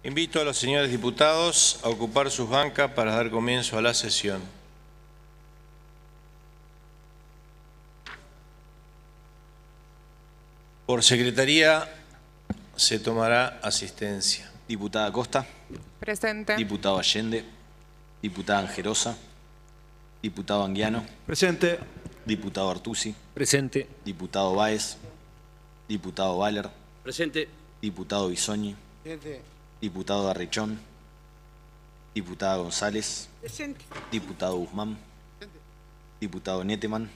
Invito a los señores diputados a ocupar sus bancas para dar comienzo a la sesión. Por secretaría se tomará asistencia. Diputada Costa. Presente. Diputado Allende. Diputada Angerosa. Diputado Anguiano. Presente. Diputado Artusi. Presente. Diputado Báez. Diputado Valer. Presente. Diputado Bisoñi. Presente. Diputado Arrechón. Diputada González. Presente. Diputado Guzmán. Diputado Neteman.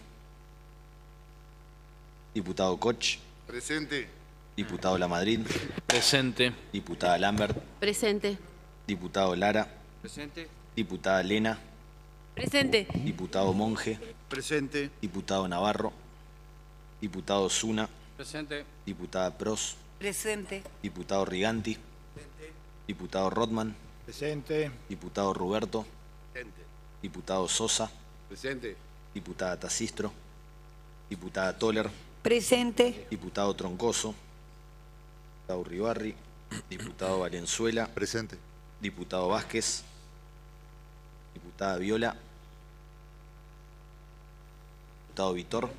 Diputado Koch. Presente. Diputado Lamadrid. Presente. Diputada Lambert. Presente. Diputado Lara. Presente. Diputada Lena. Presente. Diputado Monge. Presente. Diputado Navarro. Diputado Zuna. Presente. Diputada Pros. Presente. Diputado Riganti. Diputado Rotman. Presente. Diputado Ruberto. Presente. Diputado Sosa. Presente. Diputada Tacistro. Diputada Toller. Presente. Diputado Troncoso. Diputado Uribarri. Diputado Valenzuela. Presente. Diputado Vázquez. Diputada Viola. Diputado Vitor.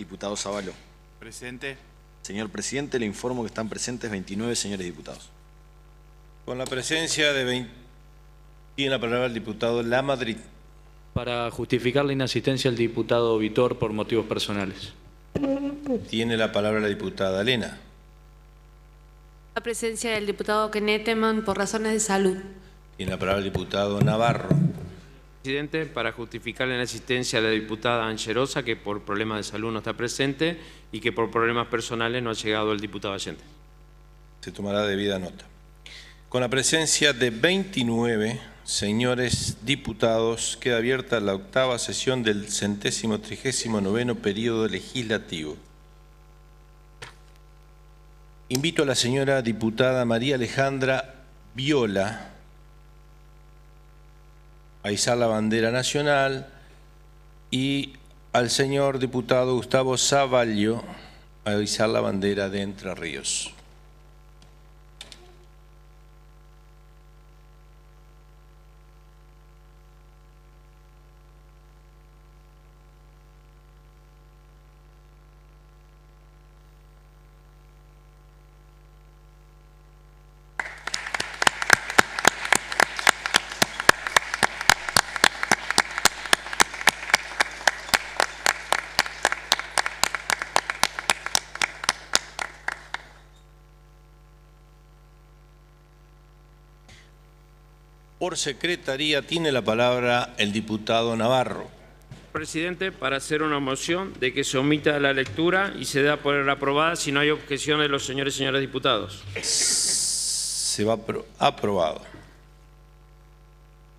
Diputado Zavalo. Presente. Señor presidente, le informo que están presentes 29 señores diputados. Con la presencia de 20... Tiene la palabra el diputado Lamadrid. Para justificar la inasistencia del diputado Vitor por motivos personales. Tiene la palabra la diputada Lena. La presencia del diputado Neteman por razones de salud. Tiene la palabra el diputado Navarro. Presidente, para justificar la inasistencia de la diputada Angerosa, que por problemas de salud no está presente y que por problemas personales no ha llegado el diputado Allende. Se tomará debida nota. Con la presencia de 29 señores diputados, queda abierta la octava sesión del 139º periodo legislativo. Invito a la señora diputada María Alejandra Viola a izar la bandera nacional y al señor diputado Gustavo Zavallo a izar la bandera de Entre Ríos. Por secretaría tiene la palabra el diputado Navarro. Presidente, para hacer una moción de que se omita la lectura y se da por aprobada si no hay objeción de los señores y señoras diputados. Se va aprobado.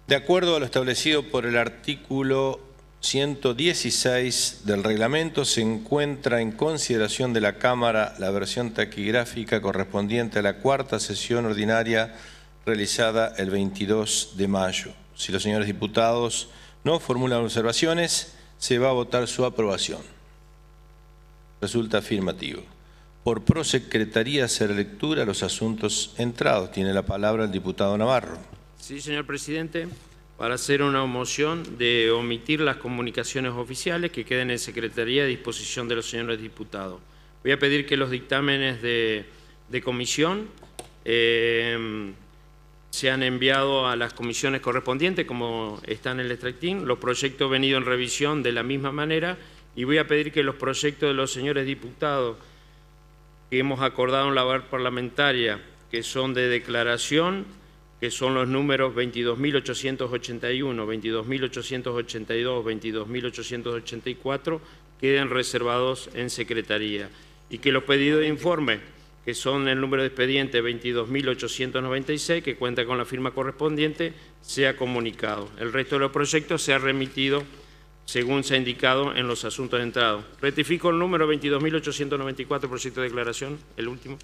De acuerdo a lo establecido por el artículo 116 del reglamento, se encuentra en consideración de la Cámara la versión taquigráfica correspondiente a la cuarta sesión ordinaria realizada el 22 de mayo. Si los señores diputados no formulan observaciones, se va a votar su aprobación. Resulta afirmativo. Por prosecretaría hacer lectura a los asuntos entrados. Tiene la palabra el diputado Navarro. Sí, señor presidente, para hacer una moción de omitir las comunicaciones oficiales que queden en secretaría a disposición de los señores diputados. Voy a pedir que los dictámenes de comisión se han enviado a las comisiones correspondientes, como está en el extractín, los proyectos venido en revisión de la misma manera, y voy a pedir que los proyectos de los señores diputados que hemos acordado en la labor parlamentaria, que son de declaración, que son los números 22.881, 22.882, 22.884, queden reservados en secretaría, y que los pedidos de informe, que son el número de expediente 22.896, que cuenta con la firma correspondiente, sea comunicado. El resto de los proyectos se ha remitido según se ha indicado en los asuntos entrados. Rectifico el número 22.894, proyecto de declaración, el último.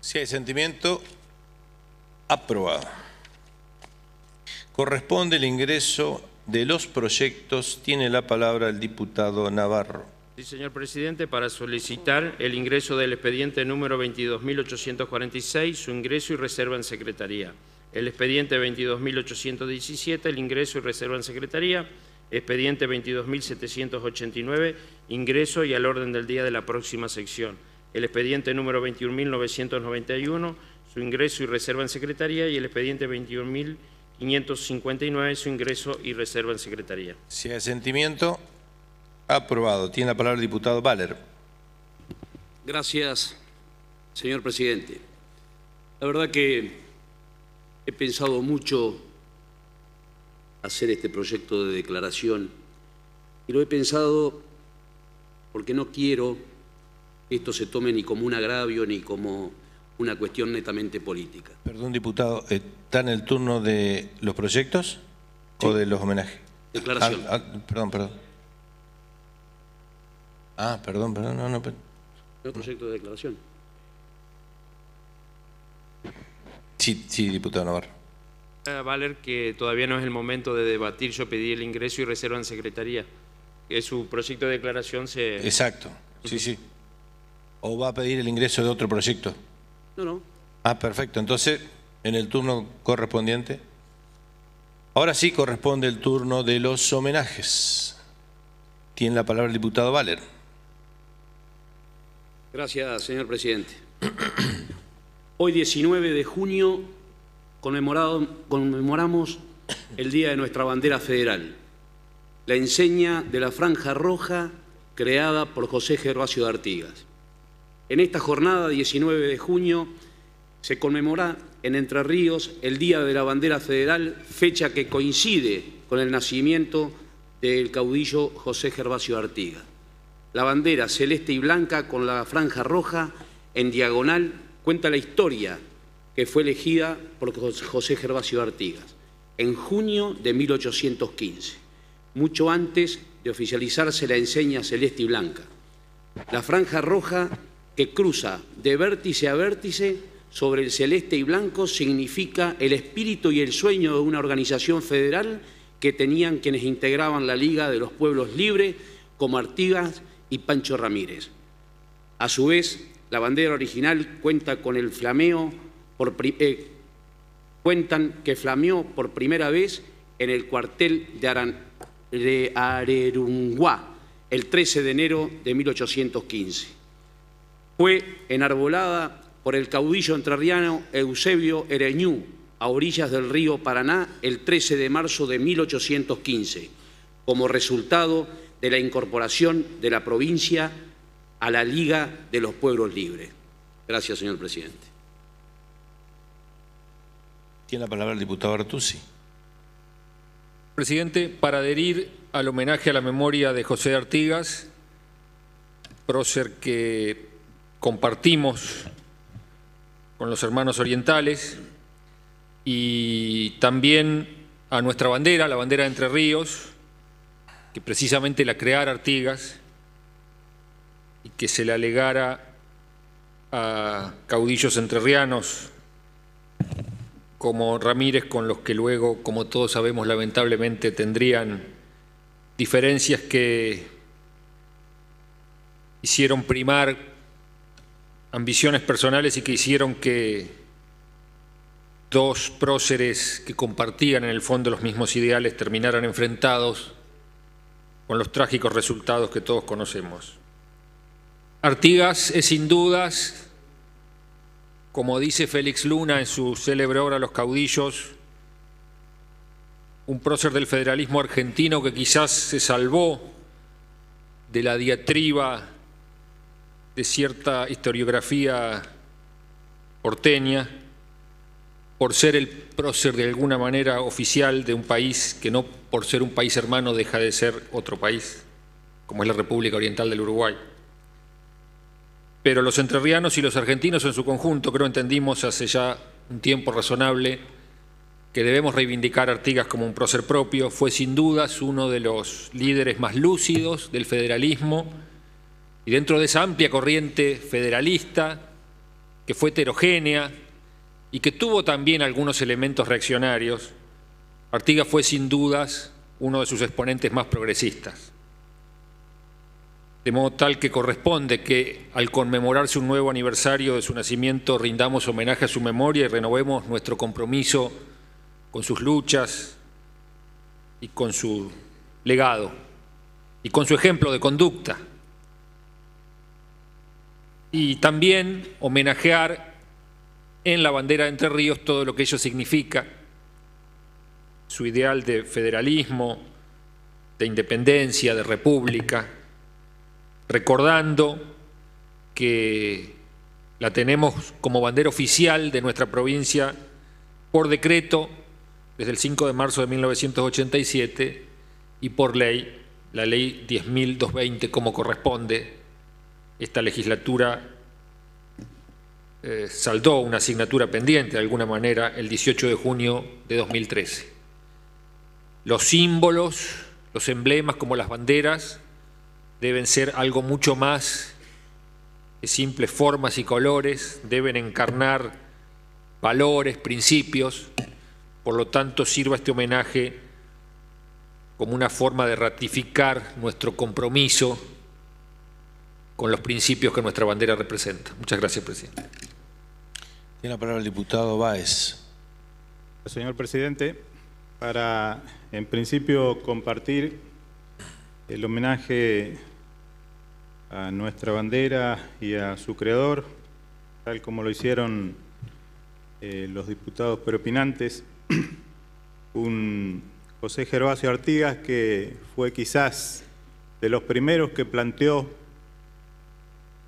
Si hay sentimiento, aprobado. Corresponde el ingreso de los proyectos. Tiene la palabra el diputado Navarro. Sí, señor presidente, para solicitar el ingreso del expediente número 22.846, su ingreso y reserva en secretaría. El expediente 22.817, el ingreso y reserva en secretaría. Expediente 22.789, ingreso y al orden del día de la próxima sección. El expediente número 21.991, su ingreso y reserva en secretaría. Y el expediente 21.559, su ingreso y reserva en secretaría. Si hay asentimiento, aprobado. Tiene la palabra el diputado Baller. Gracias, señor presidente. La verdad que he pensado mucho hacer este proyecto de declaración y lo he pensado porque no quiero que esto se tome ni como un agravio ni como una cuestión netamente política. Perdón, diputado, ¿está en el turno de los proyectos o de los homenajes? Declaración. Perdón. Perdón, no. ¿No proyecto de declaración? Sí, diputado Navarro. Valer, que todavía no es el momento de debatir. Yo pedí el ingreso y reserva en secretaría. Que su proyecto de declaración se... Exacto, sí. ¿O va a pedir el ingreso de otro proyecto? No. Perfecto. Entonces, en el turno correspondiente. Ahora sí corresponde el turno de los homenajes. Tiene la palabra el diputado Baller. Gracias, señor presidente. Hoy, 19 de junio, conmemoramos el Día de nuestra bandera federal, la enseña de la franja roja creada por José Gervasio de Artigas. En esta jornada, 19 de junio, se conmemora en Entre Ríos el Día de la Bandera Federal, fecha que coincide con el nacimiento del caudillo José Gervasio de Artigas. La bandera celeste y blanca con la franja roja en diagonal cuenta la historia que fue elegida por José Gervasio de Artigas en junio de 1815, mucho antes de oficializarse la enseña celeste y blanca. La franja roja que cruza de vértice a vértice sobre el celeste y blanco significa el espíritu y el sueño de una organización federal que tenían quienes integraban la Liga de los Pueblos Libres, como Artigas y Pancho Ramírez. A su vez, la bandera original cuenta con el flameo cuentan que flameó por primera vez en el cuartel de Arerunguá el 13 de enero de 1815. Fue enarbolada por el caudillo entrerriano Eusebio Ereñú a orillas del río Paraná el 13 de marzo de 1815, como resultado de la incorporación de la provincia a la Liga de los Pueblos Libres. Gracias, señor presidente. Tiene la palabra el diputado Artusi. Presidente, para adherir al homenaje a la memoria de José Artigas, prócer que compartimos con los hermanos orientales, y también a nuestra bandera, la bandera de Entre Ríos, que precisamente la creara Artigas y que se la legara a caudillos entrerrianos como Ramírez, con los que luego, como todos sabemos, lamentablemente tendrían diferencias que hicieron primar ambiciones personales y que hicieron que dos próceres que compartían en el fondo los mismos ideales terminaran enfrentados con los trágicos resultados que todos conocemos. Artigas es sin dudas, como dice Félix Luna en su célebre obra Los caudillos, un prócer del federalismo argentino que quizás se salvó de la diatriba de cierta historiografía porteña por ser el prócer de alguna manera oficial de un país que no por ser un país hermano deja de ser otro país, como es la República Oriental del Uruguay. Pero los entrerrianos y los argentinos en su conjunto, creo entendimos hace ya un tiempo razonable que debemos reivindicar a Artigas como un prócer propio. Fue sin dudas uno de los líderes más lúcidos del federalismo, y dentro de esa amplia corriente federalista, que fue heterogénea y que tuvo también algunos elementos reaccionarios, Artigas fue sin dudas uno de sus exponentes más progresistas. de modo tal que corresponde que al conmemorarse un nuevo aniversario de su nacimiento rindamos homenaje a su memoria y renovemos nuestro compromiso con sus luchas y con su legado y con su ejemplo de conducta. Y también homenajear en la bandera de Entre Ríos todo lo que ello significa, su ideal de federalismo, de independencia, de república, recordando que la tenemos como bandera oficial de nuestra provincia por decreto desde el 5 de marzo de 1987 y por ley, la ley 10.220 como corresponde. Esta legislatura saldó una asignatura pendiente de alguna manera el 18 de junio de 2013. Los símbolos, los emblemas como las banderas deben ser algo mucho más que simples formas y colores, deben encarnar valores, principios. Por lo tanto, sirva este homenaje como una forma de ratificar nuestro compromiso con los principios que nuestra bandera representa. Muchas gracias, presidente. Tiene la palabra el diputado Báez. Señor presidente, para en principio compartir el homenaje a nuestra bandera y a su creador, tal como lo hicieron los diputados preopinantes, un José Gervasio Artigas que fue quizás de los primeros que planteó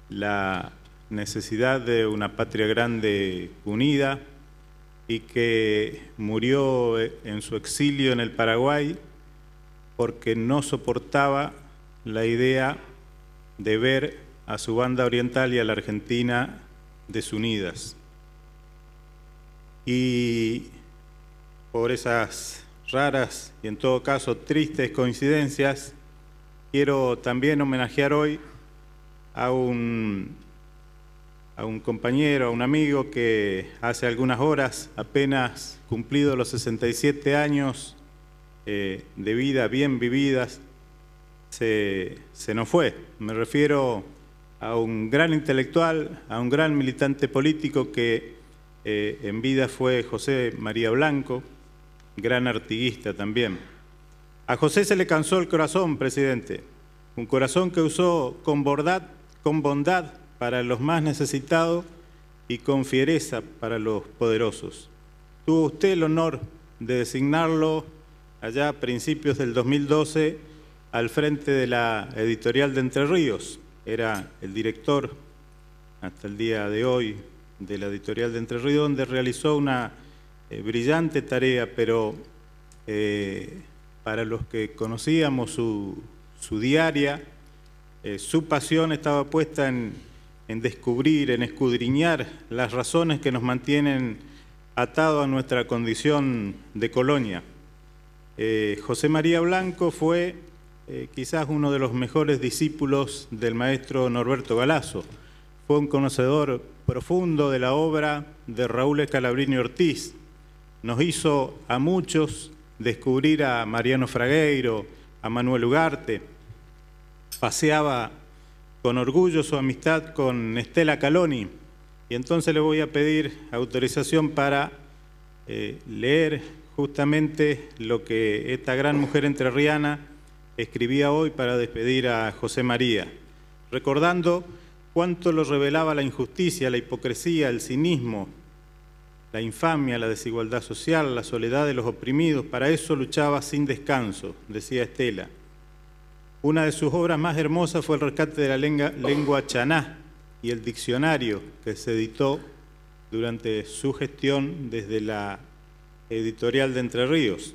la necesidad de una patria grande unida y que murió en su exilio en el Paraguay porque no soportaba la idea de ver a su banda oriental y a la Argentina desunidas. Y por esas raras y en todo caso tristes coincidencias, quiero también homenajear hoy a un compañero, a un amigo que hace algunas horas, apenas cumplido los 67 años de vida bien vividas, se nos fue. Me refiero a un gran intelectual, a un gran militante político que en vida fue José María Blanco, gran artiguista también. A José se le cansó el corazón, presidente, un corazón que usó con bondad para los más necesitados y con fiereza para los poderosos. Tuvo usted el honor de designarlo allá a principios del 2012 al frente de la editorial de Entre Ríos. Era el director hasta el día de hoy de la editorial de Entre Ríos, donde realizó una brillante tarea, pero para los que conocíamos su diaria, su pasión estaba puesta en descubrir, en escudriñar las razones que nos mantienen atados a nuestra condición de colonia. José María Blanco fue quizás uno de los mejores discípulos del maestro Norberto Galazo. Fue un conocedor profundo de la obra de Raúl Scalabrini Ortiz. Nos hizo a muchos descubrir a Mariano Fragueiro, a Manuel Ugarte. Paseaba con orgullo su amistad con Estela Caloni. Y entonces le voy a pedir autorización para leer justamente lo que esta gran mujer entrerriana escribía hoy para despedir a José María, recordando cuánto lo revelaba la injusticia, la hipocresía, el cinismo, la infamia, la desigualdad social, la soledad de los oprimidos. Para eso luchaba sin descanso, decía Estela. Una de sus obras más hermosas fue el rescate de la lengua chaná y el diccionario que se editó durante su gestión desde la editorial de Entre Ríos.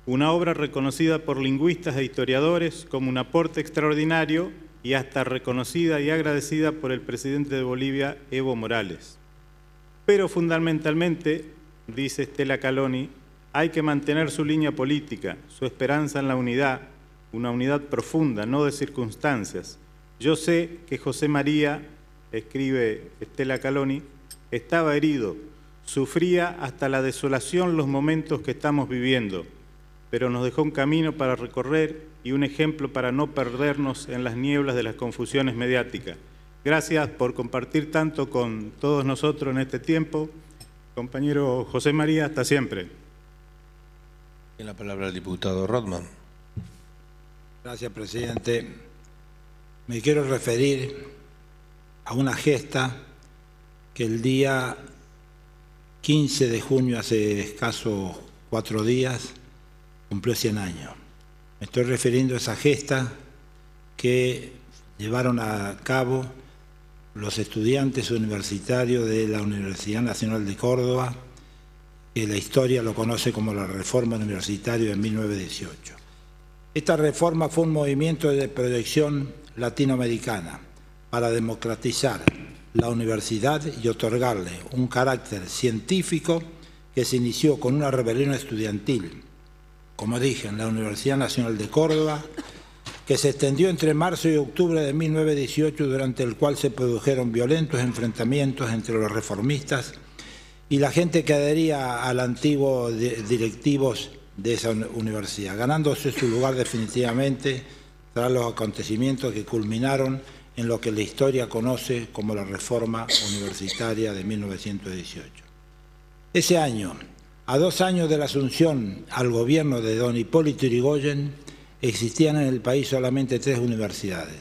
Una obra reconocida por lingüistas e historiadores como un aporte extraordinario y hasta reconocida y agradecida por el presidente de Bolivia, Evo Morales. Pero fundamentalmente, dice Estela Caloni, hay que mantener su línea política, su esperanza en la unidad, una unidad profunda, no de circunstancias. Yo sé que José María, escribe Estela Caloni, estaba herido, sufría hasta la desolación los momentos que estamos viviendo, pero nos dejó un camino para recorrer y un ejemplo para no perdernos en las nieblas de las confusiones mediáticas. Gracias por compartir tanto con todos nosotros en este tiempo. Compañero José María, hasta siempre. Tiene la palabra el diputado Rothman. Gracias, presidente. Me quiero referir a una gesta que el día 15 de junio, hace escasos 4 días, cumplió 100 años. Me estoy refiriendo a esa gesta que llevaron a cabo los estudiantes universitarios de la Universidad Nacional de Córdoba, que la historia lo conoce como la Reforma Universitaria de 1918. Esta reforma fue un movimiento de proyección latinoamericana para democratizar la universidad y otorgarle un carácter científico que se inició con una rebelión estudiantil, como dije, en la Universidad Nacional de Córdoba, que se extendió entre marzo y octubre de 1918, durante el cual se produjeron violentos enfrentamientos entre los reformistas y la gente que adhería al antiguo directivos de esa universidad, ganándose su lugar definitivamente tras los acontecimientos que culminaron en lo que la historia conoce como la Reforma Universitaria de 1918. Ese año, a 2 años de la asunción al gobierno de don Hipólito Yrigoyen, existían en el país solamente 3 universidades.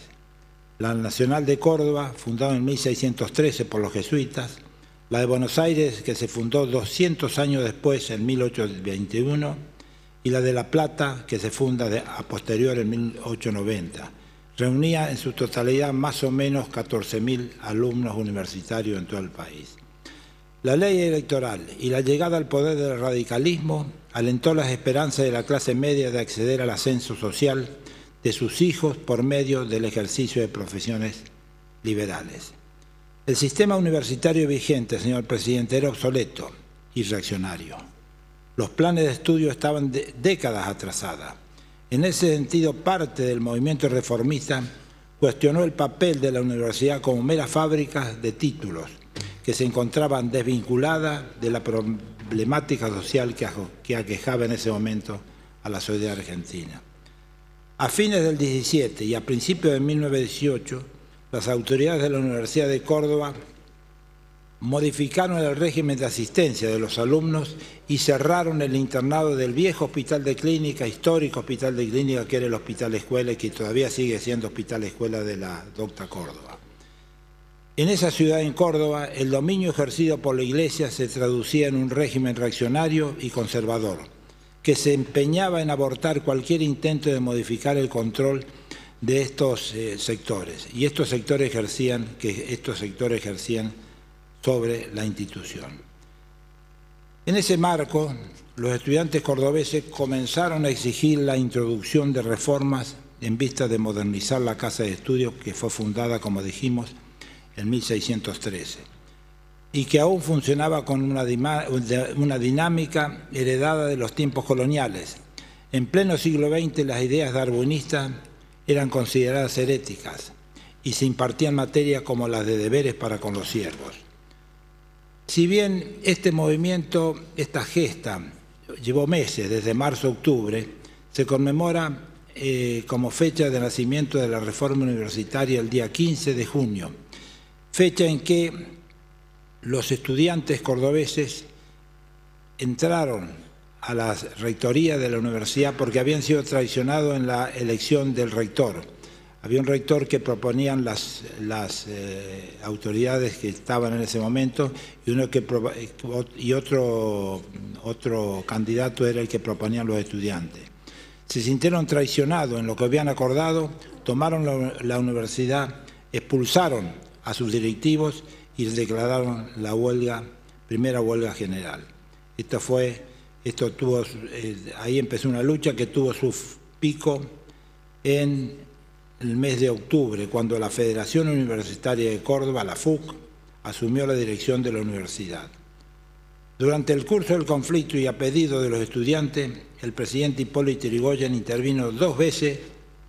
La Nacional de Córdoba, fundada en 1613 por los jesuitas, la de Buenos Aires, que se fundó 200 años después, en 1821, y la de La Plata, que se funda a posterior en 1890. Reunía en su totalidad más o menos 14.000 alumnos universitarios en todo el país. La ley electoral y la llegada al poder del radicalismo alentó las esperanzas de la clase media de acceder al ascenso social de sus hijos por medio del ejercicio de profesiones liberales. El sistema universitario vigente, señor presidente, era obsoleto y reaccionario. Los planes de estudio estaban décadas atrasadas. En ese sentido, parte del movimiento reformista cuestionó el papel de la universidad como mera fábrica de títulos, que se encontraban desvinculadas de la problemática social que aquejaba en ese momento a la sociedad argentina. A fines del 17 y a principios de 1918, las autoridades de la Universidad de Córdoba modificaron el régimen de asistencia de los alumnos y cerraron el internado del viejo hospital de clínica, histórico hospital de clínica, que era el hospital escuela y que todavía sigue siendo hospital escuela de la Docta Córdoba. En esa ciudad, en Córdoba, el dominio ejercido por la Iglesia se traducía en un régimen reaccionario y conservador, que se empeñaba en abortar cualquier intento de modificar el control de estos sectores. Y estos sectores ejercían sobre la institución. En ese marco, los estudiantes cordobeses comenzaron a exigir la introducción de reformas en vista de modernizar la Casa de Estudios, que fue fundada, como dijimos, en 1613, y que aún funcionaba con una dinámica heredada de los tiempos coloniales. En pleno siglo XX, las ideas darwinistas eran consideradas heréticas y se impartían materias como las de deberes para con los siervos. Si bien este movimiento, esta gesta, llevó meses, desde marzo a octubre, se conmemora como fecha de nacimiento de la Reforma Universitaria el día 15 de junio, fecha en que los estudiantes cordobeses entraron a la rectoría de la universidad porque habían sido traicionados en la elección del rector. Había un rector que proponían las autoridades que estaban en ese momento y otro candidato era el que proponían los estudiantes. Se sintieron traicionados en lo que habían acordado, tomaron la universidad, expulsaron a sus directivos y declararon la primera huelga general. Ahí empezó una lucha que tuvo su pico en el mes de octubre, cuando la Federación Universitaria de Córdoba, la FUC, asumió la dirección de la universidad. Durante el curso del conflicto y a pedido de los estudiantes, el presidente Hipólito Yrigoyen intervino 2 veces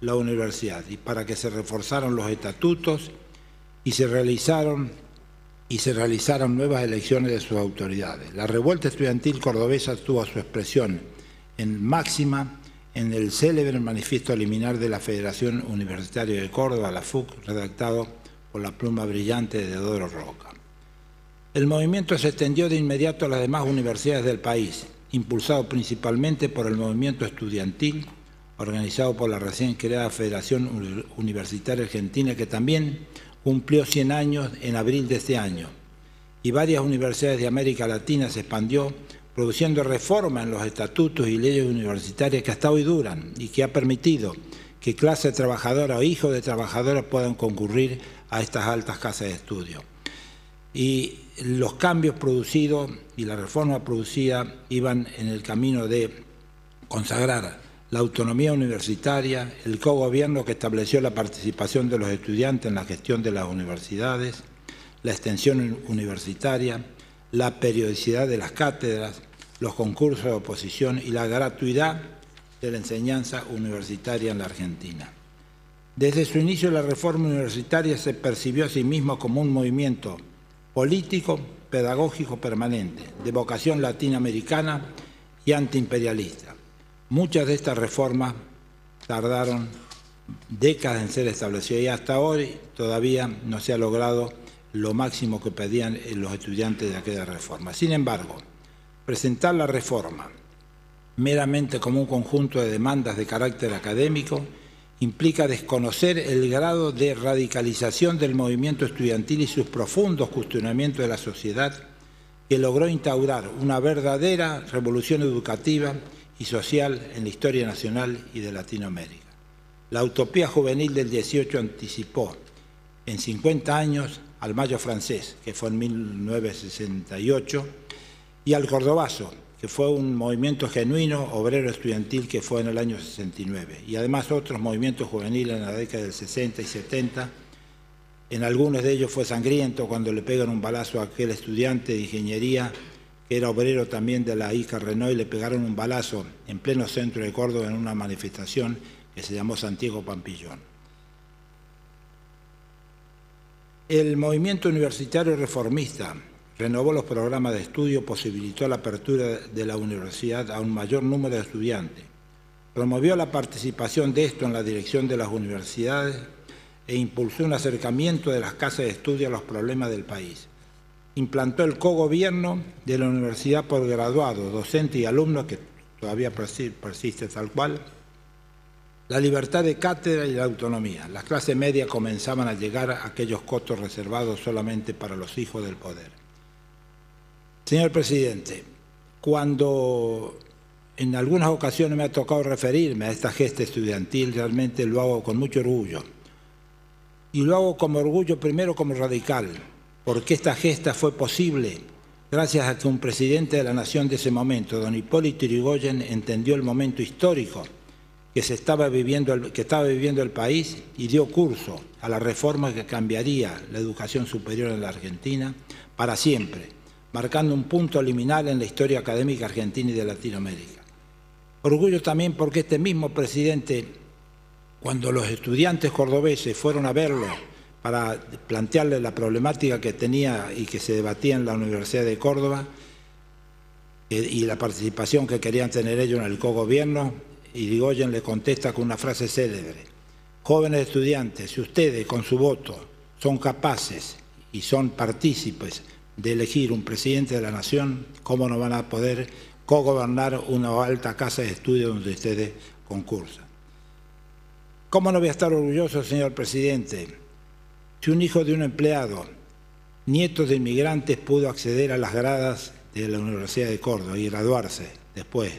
la universidad y para que se reforzaran los estatutos y se realizaron nuevas elecciones de sus autoridades. La revuelta estudiantil cordobesa tuvo su expresión máxima en el célebre manifiesto liminar de la Federación Universitaria de Córdoba, la FUC, redactado por la pluma brillante de Deodoro Roca. El movimiento se extendió de inmediato a las demás universidades del país, impulsado principalmente por el movimiento estudiantil, organizado por la recién creada Federación Universitaria Argentina, que también cumplió 100 años en abril de este año, y varias universidades de América Latina se expandió, produciendo reformas en los estatutos y leyes universitarias que hasta hoy duran y que ha permitido que clase trabajadora o hijos de trabajadoras puedan concurrir a estas altas casas de estudio. Y los cambios producidos y la reforma producida iban en el camino de consagrar la autonomía universitaria, el cogobierno que estableció la participación de los estudiantes en la gestión de las universidades, la extensión universitaria, la periodicidad de las cátedras, los concursos de oposición y la gratuidad de la enseñanza universitaria en la Argentina. Desde su inicio, la reforma universitaria se percibió a sí misma como un movimiento político, pedagógico permanente, de vocación latinoamericana y antiimperialista. Muchas de estas reformas tardaron décadas en ser establecidas y hasta hoy todavía no se ha logrado lo máximo que pedían los estudiantes de aquella reforma. Sin embargo, presentar la reforma meramente como un conjunto de demandas de carácter académico implica desconocer el grado de radicalización del movimiento estudiantil y sus profundos cuestionamientos de la sociedad, que logró instaurar una verdadera revolución educativa y social en la historia nacional y de Latinoamérica. La utopía juvenil del 18 anticipó en 50 años al Mayo francés, que fue en 1968, y al Cordobazo, que fue un movimiento genuino obrero estudiantil que fue en el año 69, y además otros movimientos juveniles en la década del 60 y 70. En algunos de ellos fue sangriento cuando le pegan un balazo a aquel estudiante de ingeniería que era obrero también de la ICA Renault, y le pegaron un balazo en pleno centro de Córdoba en una manifestación que se llamó Santiago Pampillón. El movimiento universitario reformista renovó los programas de estudio, posibilitó la apertura de la universidad a un mayor número de estudiantes, promovió la participación de esto en la dirección de las universidades e impulsó un acercamiento de las casas de estudio a los problemas del país. Implantó el cogobierno de la universidad por graduados, docentes y alumnos, que todavía persiste tal cual, la libertad de cátedra y la autonomía. Las clases medias comenzaban a llegar a aquellos costos reservados solamente para los hijos del poder. Señor presidente, cuando en algunas ocasiones me ha tocado referirme a esta gesta estudiantil, realmente lo hago con mucho orgullo. Y lo hago como orgullo primero como radical, porque esta gesta fue posible gracias a que un presidente de la nación de ese momento, don Hipólito Yrigoyen, entendió el momento histórico que estaba viviendo el país y dio curso a la reforma que cambiaría la educación superior en la Argentina para siempre, marcando un punto liminal en la historia académica argentina y de Latinoamérica. Orgullo también porque este mismo presidente, cuando los estudiantes cordobeses fueron a verlo para plantearle la problemática que tenía y que se debatía en la Universidad de Córdoba y la participación que querían tener ellos en el cogobierno, Yrigoyen le contesta con una frase célebre: jóvenes estudiantes, si ustedes con su voto son capaces y son partícipes de elegir un presidente de la nación, ¿cómo no van a poder cogobernar una alta casa de estudio donde ustedes concursan? ¿Cómo no voy a estar orgulloso, señor presidente, si un hijo de un empleado, nieto de inmigrantes, pudo acceder a las gradas de la Universidad de Córdoba y graduarse después,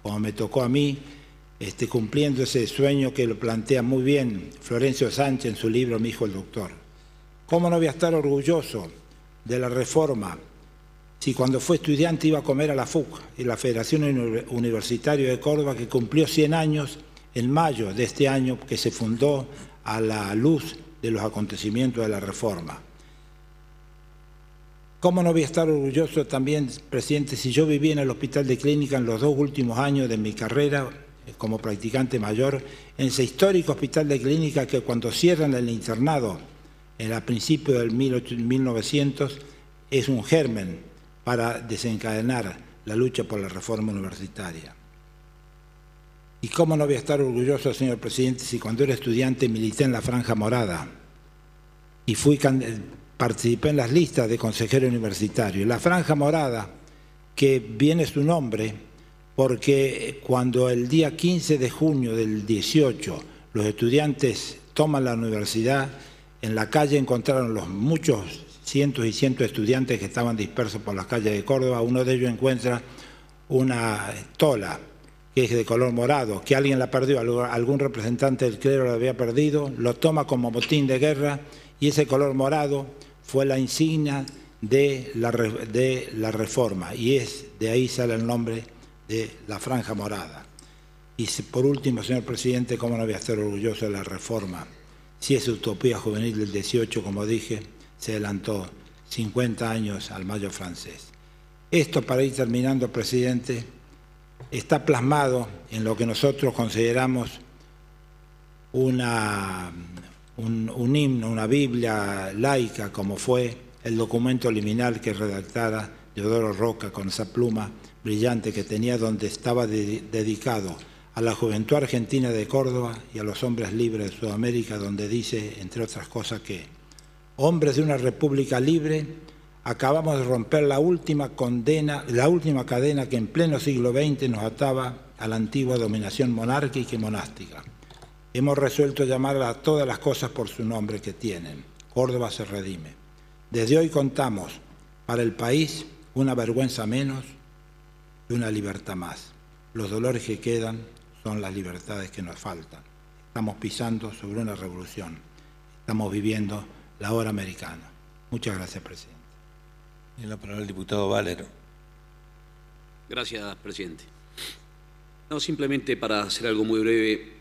como me tocó a mí, cumpliendo ese sueño que lo plantea muy bien Florencio Sánchez en su libro Mi hijo el doctor? ¿Cómo no voy a estar orgulloso de la reforma si cuando fue estudiante iba a comer a la FUC, y la Federación Universitaria de Córdoba, que cumplió 100 años en mayo de este año, que se fundó a la luz de los acontecimientos de la reforma? ¿Cómo no voy a estar orgulloso también, presidente, si yo viví en el Hospital de Clínica en los 2 últimos años de mi carrera como practicante mayor, en ese histórico Hospital de Clínica que cuando cierran el internado a principios del 1900 es un germen para desencadenar la lucha por la reforma universitaria? Y cómo no voy a estar orgulloso, señor presidente, si cuando era estudiante milité en la Franja Morada y participé en las listas de consejero universitario. La Franja Morada, que viene su nombre porque cuando el día 15 de junio del 18 los estudiantes toman la universidad, en la calle encontraron los muchos cientos y cientos de estudiantes que estaban dispersos por las calles de Córdoba. Uno de ellos encuentra una tola que es de color morado, que alguien la perdió, algún representante del clero la había perdido, lo toma como botín de guerra y ese color morado fue la insignia de la Reforma y de ahí sale el nombre de la Franja Morada. Y por último, señor presidente, cómo no voy a estar orgulloso de la Reforma. Si esa utopía juvenil del 18, como dije, se adelantó 50 años al Mayo francés. Esto, para ir terminando, presidente, está plasmado en lo que nosotros consideramos un himno, una Biblia laica, como fue el documento liminal que redactara Deodoro Roca con esa pluma brillante que tenía, donde estaba dedicado a la juventud argentina de Córdoba y a los hombres libres de Sudamérica, donde dice, entre otras cosas, que hombres de una república libre, acabamos de romper la última cadena que en pleno siglo XX nos ataba a la antigua dominación monárquica y monástica. Hemos resuelto llamar a todas las cosas por su nombre que tienen. Córdoba se redime. Desde hoy contamos para el país una vergüenza menos y una libertad más. Los dolores que quedan son las libertades que nos faltan. Estamos pisando sobre una revolución. Estamos viviendo la hora americana. Muchas gracias, presidente. Tiene la palabra el diputado Valero. Gracias, presidente. No, simplemente para hacer algo muy breve,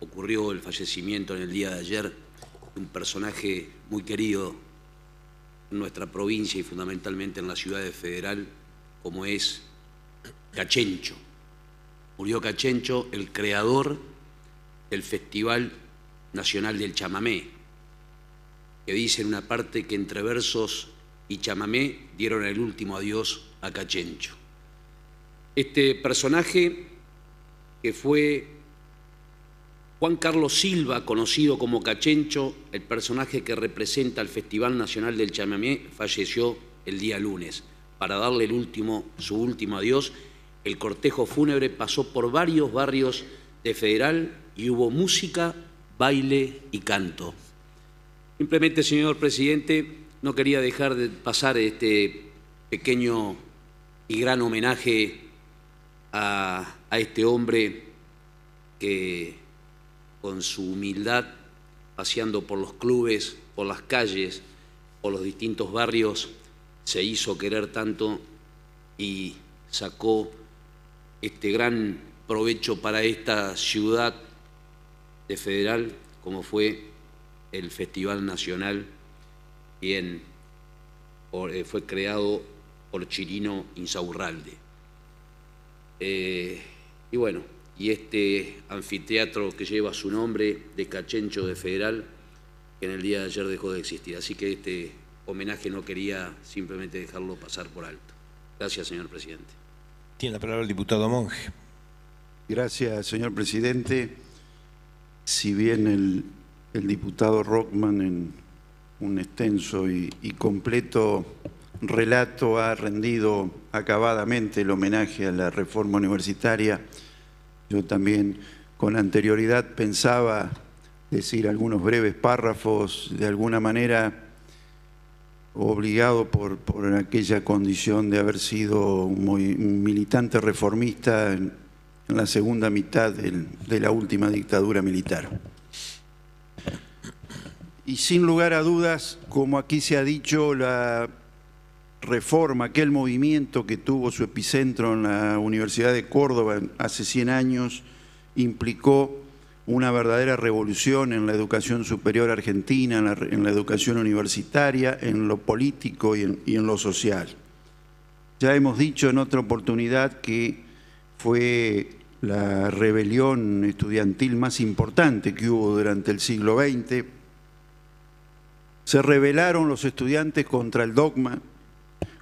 ocurrió el fallecimiento en el día de ayer de un personaje muy querido en nuestra provincia y fundamentalmente en la ciudad de Federal, como es Cachencho. Murió Cachencho, el creador del Festival Nacional del Chamamé, que dice en una parte que entre versos y chamamé dieron el último adiós a Cachencho. Este personaje, que fue Juan Carlos Silva, conocido como Cachencho, el personaje que representa el Festival Nacional del Chamamé, falleció el día lunes. Para darle su último adiós, el cortejo fúnebre pasó por varios barrios de Federal y hubo música, baile y canto. Simplemente, señor presidente, no quería dejar de pasar este pequeño y gran homenaje a este hombre que, con su humildad, paseando por los clubes, por las calles, por los distintos barrios, se hizo querer tanto y sacó este gran provecho para esta ciudad de Federal, como fue el Festival Nacional, fue creado por Chirino Insaurralde. Y bueno, y este anfiteatro que lleva su nombre, de Cachencho de Federal, que en el día de ayer dejó de existir. Así que este homenaje no quería simplemente dejarlo pasar por alto. Gracias, señor presidente. Tiene la palabra el diputado Monge. Gracias, señor presidente. Si bien el diputado Rockman, en un extenso y completo relato, ha rendido acabadamente el homenaje a la reforma universitaria, yo también con anterioridad pensaba decir algunos breves párrafos, de alguna manera obligado por aquella condición de haber sido un militante reformista en la segunda mitad de la última dictadura militar. Y sin lugar a dudas, como aquí se ha dicho, la reforma, aquel movimiento que tuvo su epicentro en la Universidad de Córdoba hace 100 años, implicó una verdadera revolución en la educación superior argentina, en la educación universitaria, en lo político y en lo social. Ya hemos dicho en otra oportunidad que fue la rebelión estudiantil más importante que hubo durante el siglo XX. Se rebelaron los estudiantes contra el dogma,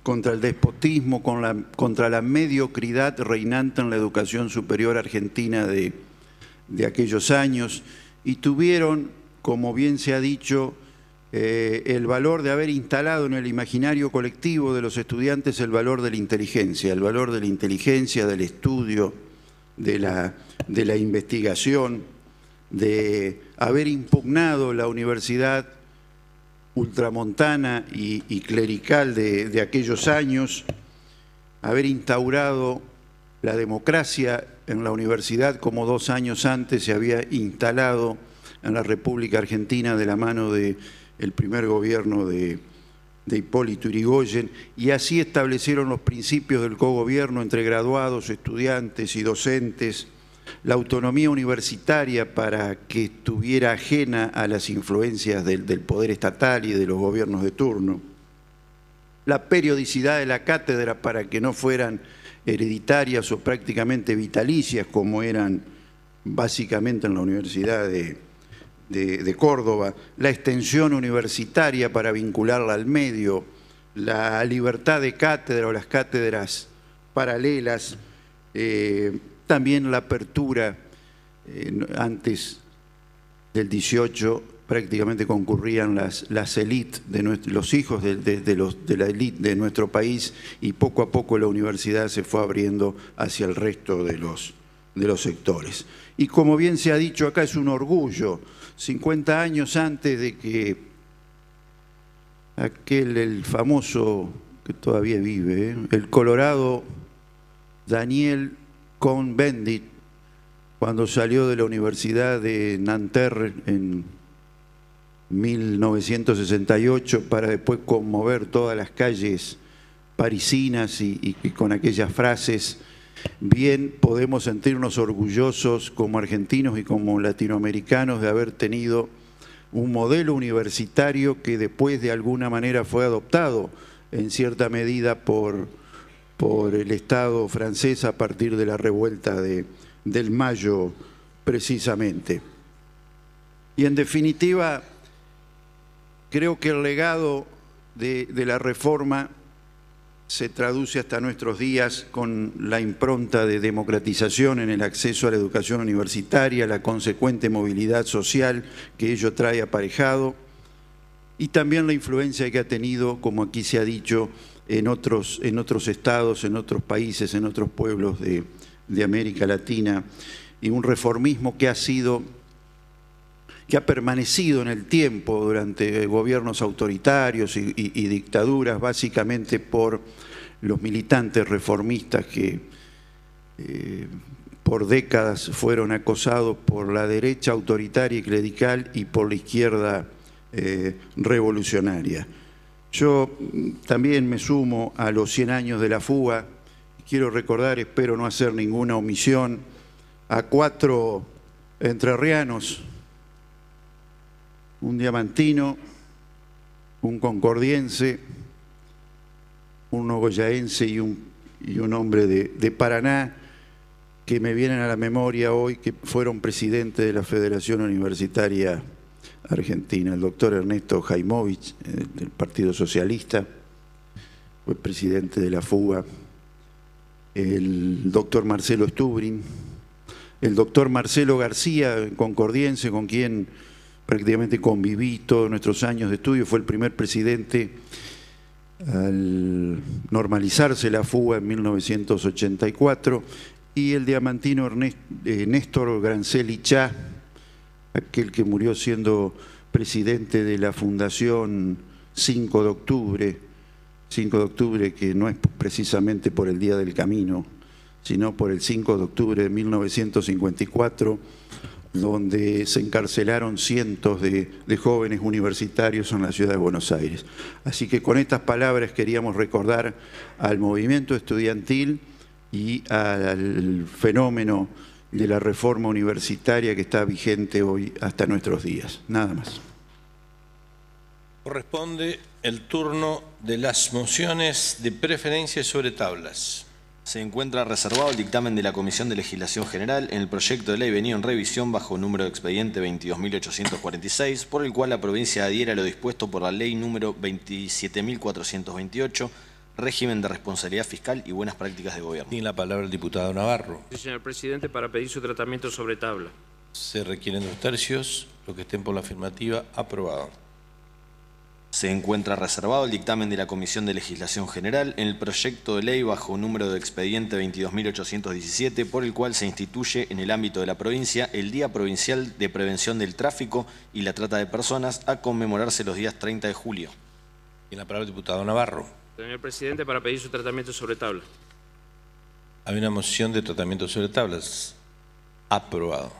contra el despotismo, contra la mediocridad reinante en la educación superior argentina de aquellos años, y tuvieron, como bien se ha dicho, el valor de haber instalado en el imaginario colectivo de los estudiantes el valor de la inteligencia, del estudio, de la investigación, de haber impugnado la universidad ultramontana y clerical de aquellos años, haber instaurado la democracia en la universidad como 2 años antes se había instalado en la República Argentina de la mano del primer gobierno de Hipólito Yrigoyen, y así establecieron los principios del cogobierno entre graduados, estudiantes y docentes, la autonomía universitaria para que estuviera ajena a las influencias del poder estatal y de los gobiernos de turno, la periodicidad de la cátedra para que no fueran hereditarias o prácticamente vitalicias como eran básicamente en la Universidad de Córdoba, la extensión universitaria para vincularla al medio, la libertad de cátedra o las cátedras paralelas, también la apertura. Antes del 18 prácticamente concurrían las élites, los hijos de la élite de nuestro país, y poco a poco la universidad se fue abriendo hacia el resto de los sectores. Y como bien se ha dicho acá, es un orgullo, 50 años antes de que el famoso, que todavía vive, el colorado Daniel Cohn-Bendit, cuando salió de la Universidad de Nanterre en 1968 para después conmover todas las calles parisinas y con aquellas frases, bien podemos sentirnos orgullosos como argentinos y como latinoamericanos de haber tenido un modelo universitario que después de alguna manera fue adoptado en cierta medida por el Estado francés a partir de la revuelta del Mayo precisamente. Y en definitiva, creo que el legado de la reforma se traduce hasta nuestros días con la impronta de democratización en el acceso a la educación universitaria, la consecuente movilidad social que ello trae aparejado, y también la influencia que ha tenido, como aquí se ha dicho, en otros estados, en otros países, en otros pueblos de América Latina, y un reformismo que ha permanecido en el tiempo durante gobiernos autoritarios y dictaduras, básicamente por los militantes reformistas que por décadas fueron acosados por la derecha autoritaria y clerical y por la izquierda revolucionaria. Yo también me sumo a los 100 años de la fuga. Quiero recordar, espero no hacer ninguna omisión, a 4 entrerrianos, un diamantino, un concordiense, un nogoyaense y un hombre de Paraná, que me vienen a la memoria hoy, que fueron presidentes de la Federación Universitaria Argentina. El doctor Ernesto Jaimovich, del Partido Socialista, fue presidente de la fuga. El doctor Marcelo Stubrin, el doctor Marcelo García, concordiense, con quien prácticamente conviví todos nuestros años de estudio, fue el primer presidente al normalizarse la fuga en 1984, y el diamantino Néstor Grancelli Chá, aquel que murió siendo presidente de la Fundación 5 de Octubre, que no es precisamente por el Día del Camino, sino por el 5 de octubre de 1954, donde se encarcelaron cientos de jóvenes universitarios en la ciudad de Buenos Aires. Así que con estas palabras queríamos recordar al movimiento estudiantil y al fenómeno de la reforma universitaria que está vigente hoy hasta nuestros días. Nada más. Corresponde el turno de las mociones de preferencia sobre tablas. Se encuentra reservado el dictamen de la Comisión de Legislación General en el proyecto de ley venido en revisión bajo número de expediente 22.846, por el cual la provincia adhiere a lo dispuesto por la ley número 27.428 régimen de responsabilidad fiscal y buenas prácticas de gobierno. Tiene la palabra el diputado Navarro. Sí, señor presidente, para pedir su tratamiento sobre tabla. Se requieren 2 tercios. Los que estén por la afirmativa, aprobado. Se encuentra reservado el dictamen de la Comisión de Legislación General en el proyecto de ley bajo número de expediente 22.817, por el cual se instituye en el ámbito de la provincia el Día Provincial de Prevención del Tráfico y la Trata de Personas, a conmemorarse los días 30 de julio. Tiene la palabra el diputado Navarro. Señor presidente, para pedir su tratamiento sobre tabla. Hay una moción de tratamiento sobre tablas. Aprobado.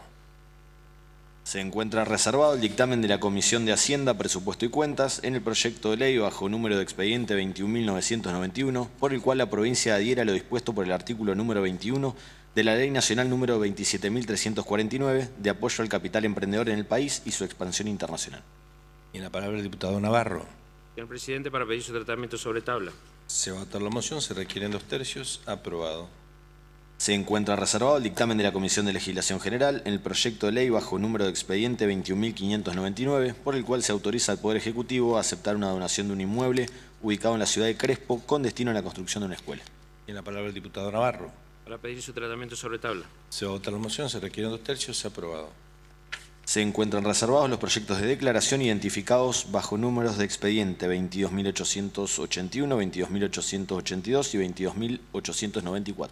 Se encuentra reservado el dictamen de la Comisión de Hacienda, Presupuesto y Cuentas en el proyecto de ley bajo número de expediente 21.991, por el cual la provincia adhiere a lo dispuesto por el artículo número 21 de la Ley Nacional número 27.349 de apoyo al capital emprendedor en el país y su expansión internacional. Y la palabra el diputado Navarro. Señor presidente, para pedir su tratamiento sobre tabla. Se va a votar la moción. Se requieren 2 tercios. Aprobado. Se encuentra reservado el dictamen de la Comisión de Legislación General en el proyecto de ley bajo número de expediente 21.599, por el cual se autoriza al Poder Ejecutivo a aceptar una donación de un inmueble ubicado en la ciudad de Crespo con destino a la construcción de una escuela. Tiene la palabra el diputado Navarro. Para pedir su tratamiento sobre tabla. Se va a votar la moción. Se requieren 2 tercios. Aprobado. Se encuentran reservados los proyectos de declaración identificados bajo números de expediente 22.881, 22.882 y 22.894.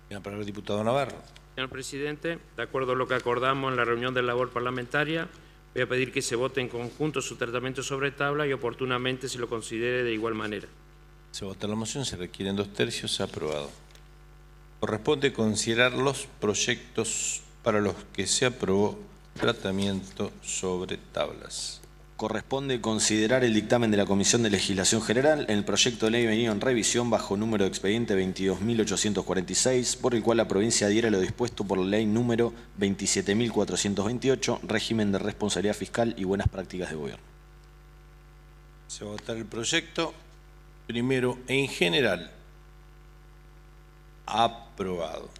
Tiene la palabra el diputado Navarro. Señor presidente, de acuerdo a lo que acordamos en la reunión de labor parlamentaria, voy a pedir que se vote en conjunto su tratamiento sobre tabla y oportunamente se lo considere de igual manera. Se vota la moción. Se requieren 2 tercios. Aprobado. Corresponde considerar los proyectos para los que se aprobó tratamiento sobre tablas. Corresponde considerar el dictamen de la Comisión de Legislación General en el proyecto de ley venido en revisión bajo número de expediente 22.846, por el cual la provincia adhiere a lo dispuesto por la ley número 27.428, régimen de responsabilidad fiscal y buenas prácticas de gobierno. Se va a votar el proyecto. Primero, en general, aprobado.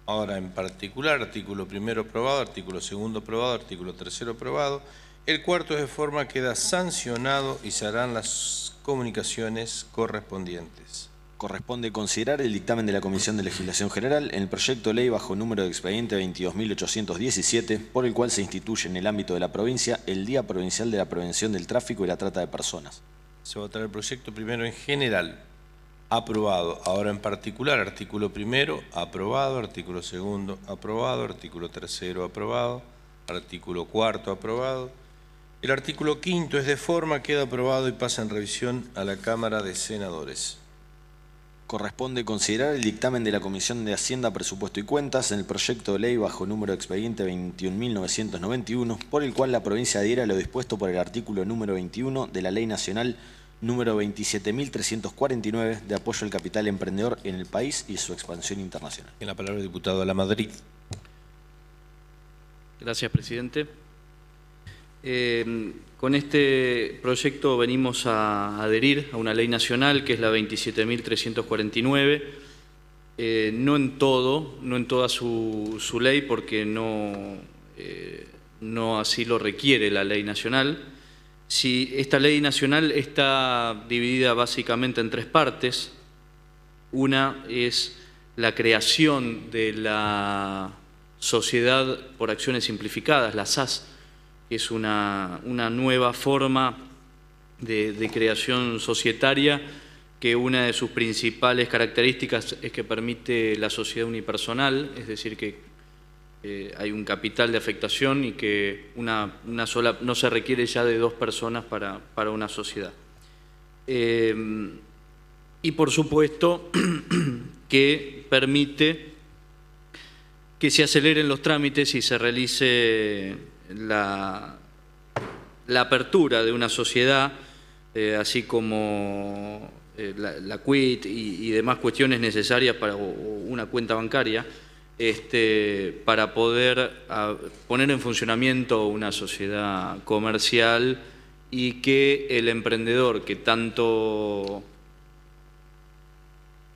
Ahora, en particular, artículo primero aprobado, artículo segundo aprobado, artículo tercero aprobado. El cuarto de forma queda sancionado y se harán las comunicaciones correspondientes. Corresponde considerar el dictamen de la Comisión de Legislación General en el proyecto de ley bajo número de expediente 22.817, por el cual se instituye en el ámbito de la provincia el Día Provincial de la Prevención del Tráfico y la Trata de Personas. Se va a votar el proyecto primero en general. Aprobado. Ahora en particular, artículo primero, aprobado, artículo segundo, aprobado, artículo tercero, aprobado, artículo cuarto, aprobado. El artículo quinto es de forma, queda aprobado y pasa en revisión a la Cámara de Senadores. Corresponde considerar el dictamen de la Comisión de Hacienda, Presupuesto y Cuentas en el proyecto de ley bajo número de expediente 21.991, por el cual la provincia adhiere a lo dispuesto por el artículo número 21 de la Ley Nacional número 27.349 de apoyo al capital emprendedor en el país y su expansión internacional. En la palabra el diputado Lamadrid. Gracias, presidente. Con este proyecto venimos a adherir a una ley nacional que es la 27.349, no en toda su ley, porque no así lo requiere la ley nacional. Si esta ley nacional está dividida básicamente en 3 partes. Una es la creación de la Sociedad por Acciones Simplificadas, la SAS, que es una nueva forma de creación societaria, que una de sus principales características es que permite la sociedad unipersonal, es decir, que hay un capital de afectación y que una sola, no se requiere ya de 2 personas para una sociedad. Y por supuesto que permite que se aceleren los trámites y se realice la apertura de una sociedad, así como la quit y demás cuestiones necesarias para una cuenta bancaria, para poder poner en funcionamiento una sociedad comercial y que el emprendedor que tanto,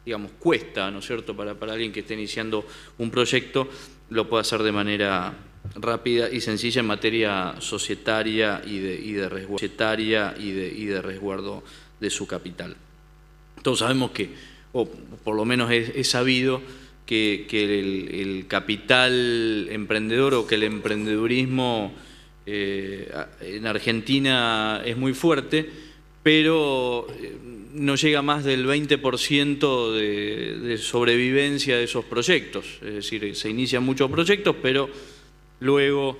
digamos, cuesta, ¿no es cierto?, para alguien que esté iniciando un proyecto, lo pueda hacer de manera rápida y sencilla en materia societaria y de resguardo de su capital. Todos sabemos que, o por lo menos es sabido, que el capital emprendedor o que el emprendedurismo en Argentina es muy fuerte, pero no llega más del 20% de sobrevivencia de esos proyectos. Es decir, se inician muchos proyectos, pero luego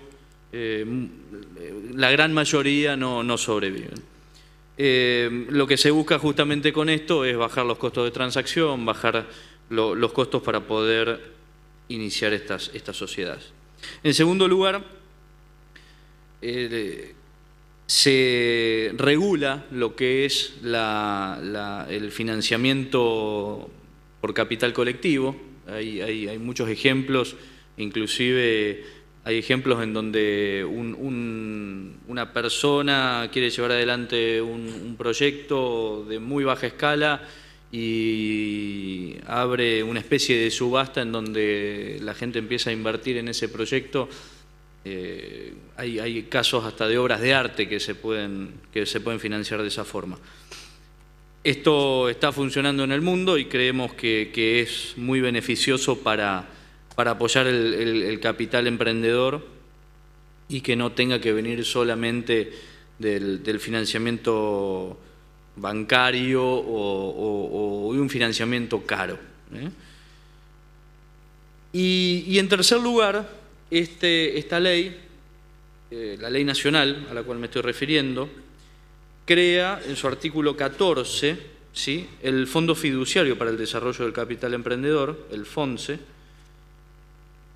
la gran mayoría no sobreviven. Lo que se busca justamente con esto es bajar los costos de transacción, bajar los costos para poder iniciar estas sociedades. En segundo lugar, se regula lo que es el financiamiento por capital colectivo. Hay muchos ejemplos, inclusive hay ejemplos en donde una persona quiere llevar adelante un proyecto de muy baja escala y abre una especie de subasta en donde la gente empieza a invertir en ese proyecto. Hay casos hasta de obras de arte que se pueden financiar de esa forma. Esto está funcionando en el mundo y creemos que es muy beneficioso para apoyar el capital emprendedor y que no tenga que venir solamente del financiamiento bancario o un financiamiento caro. Y en tercer lugar, esta ley, la ley nacional a la cual me estoy refiriendo, crea en su artículo 14, ¿sí?, el Fondo Fiduciario para el Desarrollo del Capital Emprendedor, el FONSE,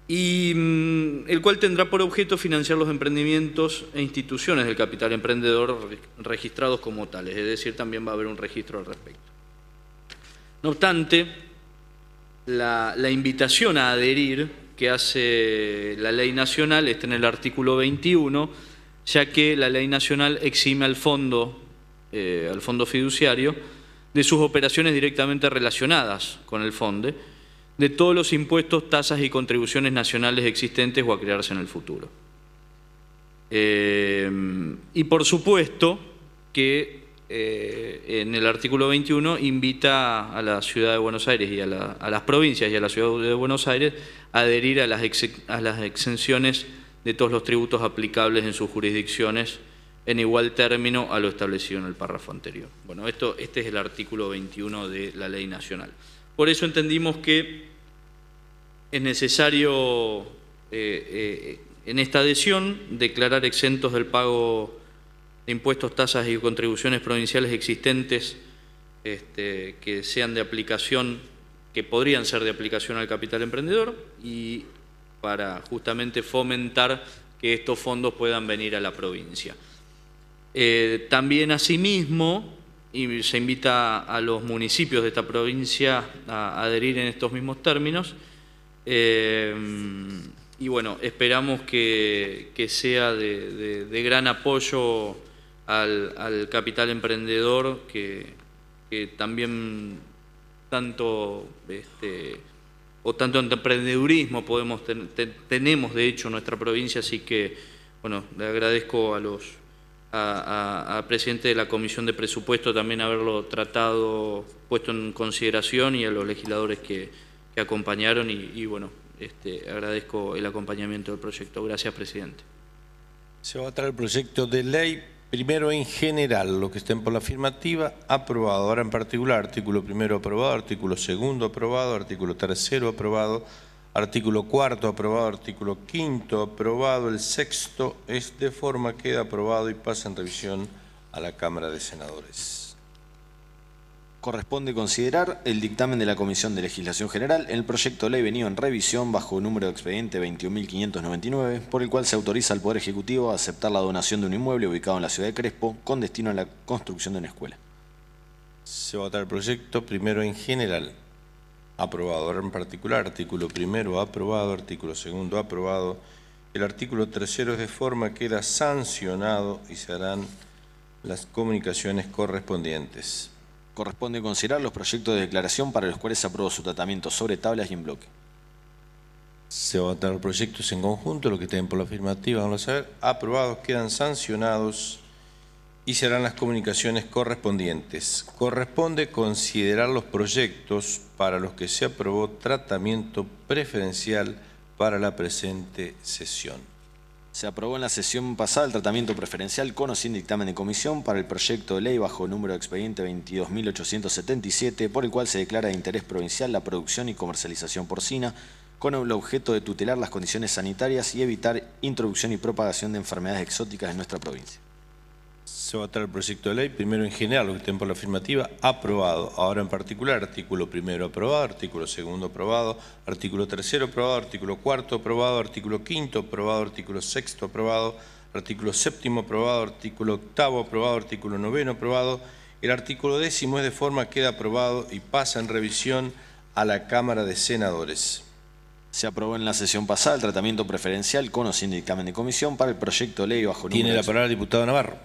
y el cual tendrá por objeto financiar los emprendimientos e instituciones del capital emprendedor registrados como tales, es decir, también va a haber un registro al respecto. No obstante, la invitación a adherir que hace la ley nacional está en el artículo 21, ya que la ley nacional exime al fondo fiduciario de sus operaciones directamente relacionadas con el FONDE, de todos los impuestos, tasas y contribuciones nacionales existentes o a crearse en el futuro. Y por supuesto que en el artículo 21 invita a la Ciudad de Buenos Aires y a las provincias y a la Ciudad de Buenos Aires a adherir a las exenciones de todos los tributos aplicables en sus jurisdicciones en igual término a lo establecido en el párrafo anterior. Bueno, este es el artículo 21 de la ley nacional. Por eso entendimos que es necesario en esta adhesión declarar exentos del pago de impuestos, tasas y contribuciones provinciales existentes que sean de aplicación, que podrían ser de aplicación al capital emprendedor, y para justamente fomentar que estos fondos puedan venir a la provincia. También asimismo y se invita a los municipios de esta provincia a adherir en estos mismos términos. Y bueno, esperamos que sea de gran apoyo al capital emprendedor, que también tanto emprendedurismo tenemos de hecho en nuestra provincia, así que bueno, le agradezco al presidente de la Comisión de Presupuesto también haberlo tratado, puesto en consideración, y a los legisladores que acompañaron y bueno, agradezco el acompañamiento del proyecto. Gracias, presidente. Se va a traer el proyecto de ley, primero en general, los que estén por la afirmativa, aprobado. Ahora en particular, artículo primero aprobado, artículo segundo aprobado, artículo tercero aprobado, artículo cuarto aprobado, artículo quinto aprobado, el sexto es de forma queda aprobado y pasa en revisión a la Cámara de Senadores. Corresponde considerar el dictamen de la Comisión de Legislación General en el proyecto de ley venido en revisión bajo número de expediente 21.599, por el cual se autoriza al Poder Ejecutivo a aceptar la donación de un inmueble ubicado en la ciudad de Crespo con destino a la construcción de una escuela. Se va a votar el proyecto primero en general. Aprobado. Ahora en particular, artículo primero aprobado, artículo segundo aprobado. El artículo tercero es de forma queda sancionado y se harán las comunicaciones correspondientes. Corresponde considerar los proyectos de declaración para los cuales se aprobó su tratamiento sobre tablas y en bloque. Se va a votar los proyectos en conjunto, los que estén por la afirmativa, vamos a ver. Aprobados, quedan sancionados y se harán las comunicaciones correspondientes. Corresponde considerar los proyectos para los que se aprobó tratamiento preferencial para la presente sesión. Se aprobó en la sesión pasada el tratamiento preferencial con o sin dictamen de comisión para el proyecto de ley bajo número de expediente 22.877, por el cual se declara de interés provincial la producción y comercialización porcina, con el objeto de tutelar las condiciones sanitarias y evitar introducción y propagación de enfermedades exóticas en nuestra provincia. Se va a votar el proyecto de ley, primero en general, los que estén por la afirmativa, aprobado. Ahora en particular, artículo primero aprobado, artículo segundo aprobado, artículo tercero aprobado, artículo cuarto aprobado, artículo quinto aprobado, artículo sexto aprobado, artículo séptimo aprobado, artículo octavo aprobado, artículo noveno aprobado. El artículo 10º es de forma queda aprobado y pasa en revisión a la Cámara de Senadores. Se aprobó en la sesión pasada el tratamiento preferencial con o sin dictamen de comisión para el proyecto de ley bajo número... Tiene la palabra el diputado Navarro.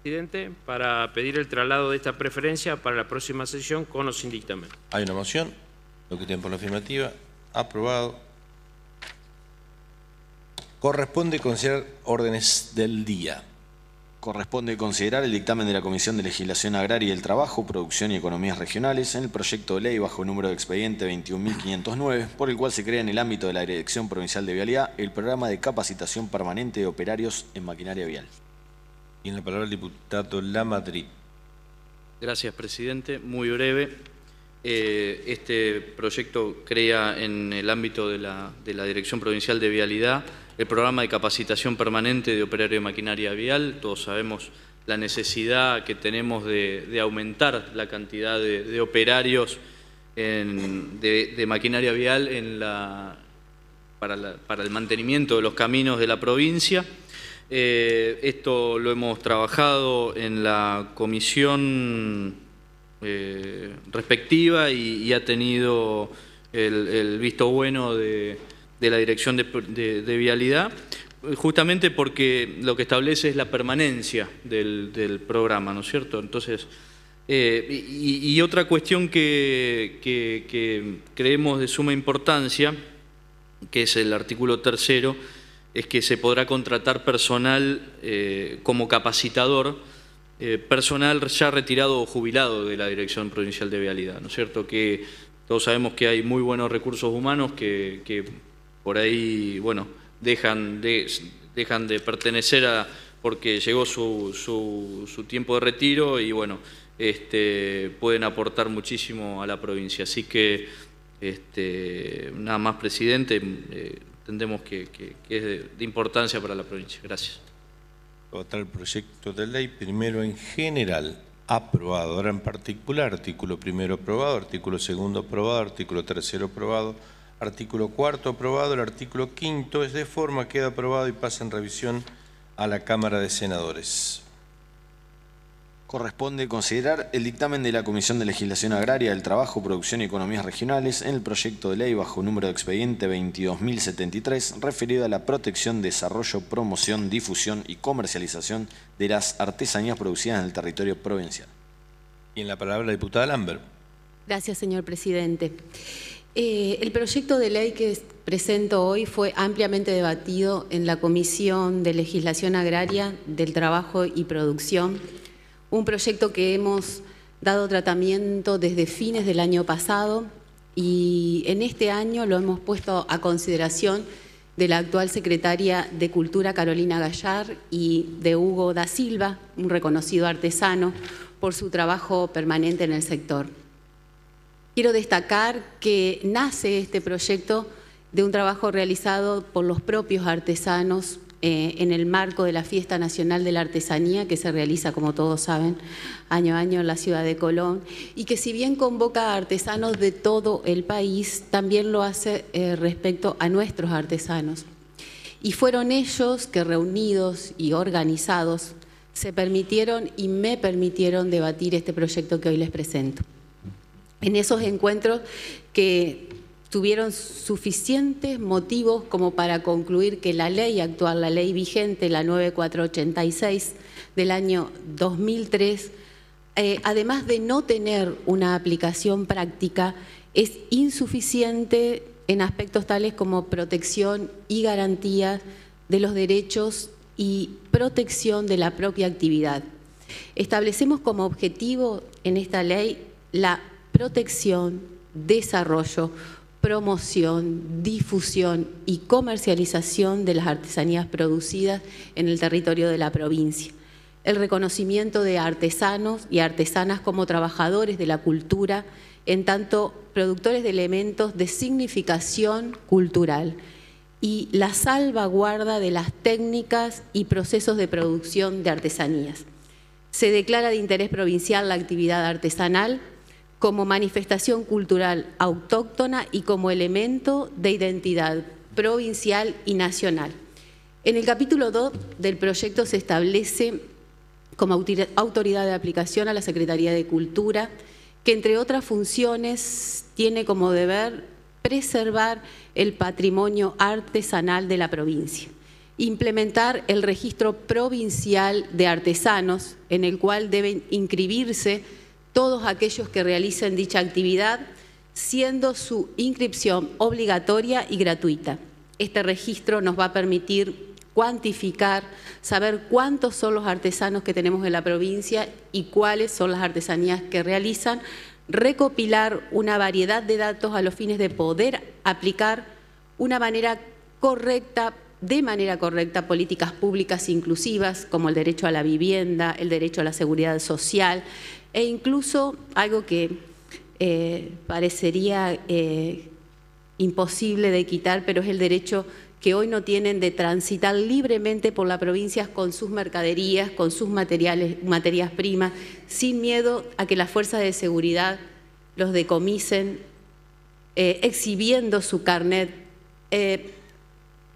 Presidente, para pedir el traslado de esta preferencia para la próxima sesión con o sin dictamen. Hay una moción, lo que tienen por la afirmativa, aprobado. Corresponde considerar órdenes del día. Corresponde considerar el dictamen de la Comisión de Legislación Agraria y del Trabajo, Producción y Economías Regionales en el proyecto de ley bajo número de expediente 21.509, por el cual se crea en el ámbito de la Dirección Provincial de Vialidad el programa de capacitación permanente de operarios en maquinaria vial. Tiene la palabra el diputado Lamadrid. Gracias, presidente. Muy breve. Este proyecto crea en el ámbito de la Dirección Provincial de Vialidad el programa de capacitación permanente de operario de maquinaria vial. Todos sabemos la necesidad que tenemos de aumentar la cantidad de operarios de maquinaria vial para el mantenimiento de los caminos de la provincia. Esto lo hemos trabajado en la comisión respectiva y ha tenido el visto bueno de la Dirección de Vialidad, justamente porque lo que establece es la permanencia del programa, ¿no es cierto? Entonces, y otra cuestión que creemos de suma importancia, que es el artículo 3º, es que se podrá contratar personal como capacitador, personal ya retirado o jubilado de la Dirección Provincial de Vialidad, ¿no es cierto? Que todos sabemos que hay muy buenos recursos humanos que por ahí, bueno, dejan de pertenecer porque llegó su tiempo de retiro y, bueno, pueden aportar muchísimo a la provincia. Así que, nada más, presidente, entendemos que es de importancia para la provincia. Gracias. Votar el proyecto de ley, primero en general, aprobado. Ahora en particular, artículo primero aprobado, artículo segundo aprobado, artículo tercero aprobado, artículo cuarto aprobado, el artículo quinto es de forma queda aprobado y pasa en revisión a la Cámara de Senadores. Corresponde considerar el dictamen de la Comisión de Legislación Agraria, del Trabajo, Producción y Economías Regionales en el proyecto de ley bajo número de expediente 22.073 referido a la protección, desarrollo, promoción, difusión y comercialización de las artesanías producidas en el territorio provincial. Y en la palabra la diputada Lambert. Gracias, señor presidente. El proyecto de ley que presento hoy fue ampliamente debatido en la Comisión de Legislación Agraria, del Trabajo y Producción. Un proyecto que hemos dado tratamiento desde fines del año pasado y en este año lo hemos puesto a consideración de la actual secretaria de Cultura, Carolina Gallar, y de Hugo da Silva, un reconocido artesano, por su trabajo permanente en el sector. Quiero destacar que nace este proyecto de un trabajo realizado por los propios artesanos en el marco de la Fiesta Nacional de la Artesanía, que se realiza, como todos saben, año a año en la ciudad de Colón, y que si bien convoca a artesanos de todo el país, también lo hace respecto a nuestros artesanos. Y fueron ellos que, reunidos y organizados, se permitieron y me permitieron debatir este proyecto que hoy les presento. En esos encuentros que tuvieron suficientes motivos como para concluir que la ley actual, la ley vigente, la 9486 del año 2003, además de no tener una aplicación práctica, es insuficiente en aspectos tales como protección y garantía de los derechos y protección de la propia actividad. Establecemos como objetivo en esta ley la protección, desarrollo, promoción, difusión y comercialización de las artesanías producidas en el territorio de la provincia. El reconocimiento de artesanos y artesanas como trabajadores de la cultura, en tanto productores de elementos de significación cultural, y la salvaguarda de las técnicas y procesos de producción de artesanías. Se declara de interés provincial la actividad artesanal como manifestación cultural autóctona y como elemento de identidad provincial y nacional. En el capítulo 2 del proyecto se establece como autoridad de aplicación a la Secretaría de Cultura, que entre otras funciones tiene como deber preservar el patrimonio artesanal de la provincia, implementar el registro provincial de artesanos, en el cual deben inscribirse todos aquellos que realicen dicha actividad, siendo su inscripción obligatoria y gratuita. Este registro nos va a permitir cuantificar, saber cuántos son los artesanos que tenemos en la provincia y cuáles son las artesanías que realizan, recopilar una variedad de datos a los fines de poder aplicar de manera correcta políticas públicas inclusivas como el derecho a la vivienda, el derecho a la seguridad social e incluso algo que parecería imposible de quitar, pero es el derecho que hoy no tienen de transitar libremente por la provincia con sus mercaderías, con sus materias primas, sin miedo a que las fuerzas de seguridad los decomisen, exhibiendo su carnet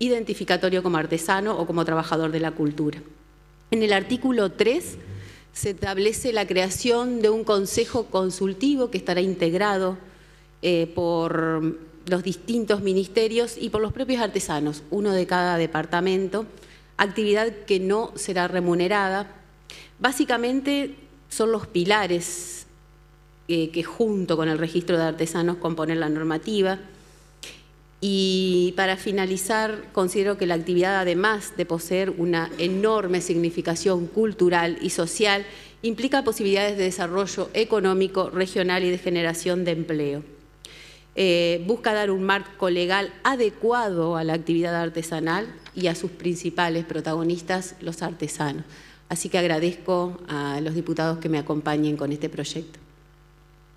identificatorio como artesano o como trabajador de la cultura. En el artículo 3 se establece la creación de un consejo consultivo que estará integrado por los distintos ministerios y por los propios artesanos, uno de cada departamento, actividad que no será remunerada. Básicamente son los pilares que junto con el registro de artesanos componen la normativa. Y para finalizar, considero que la actividad, además de poseer una enorme significación cultural y social, implica posibilidades de desarrollo económico, regional y de generación de empleo. Busca dar un marco legal adecuado a la actividad artesanal y a sus principales protagonistas, los artesanos. Así que agradezco a los diputados que me acompañen con este proyecto.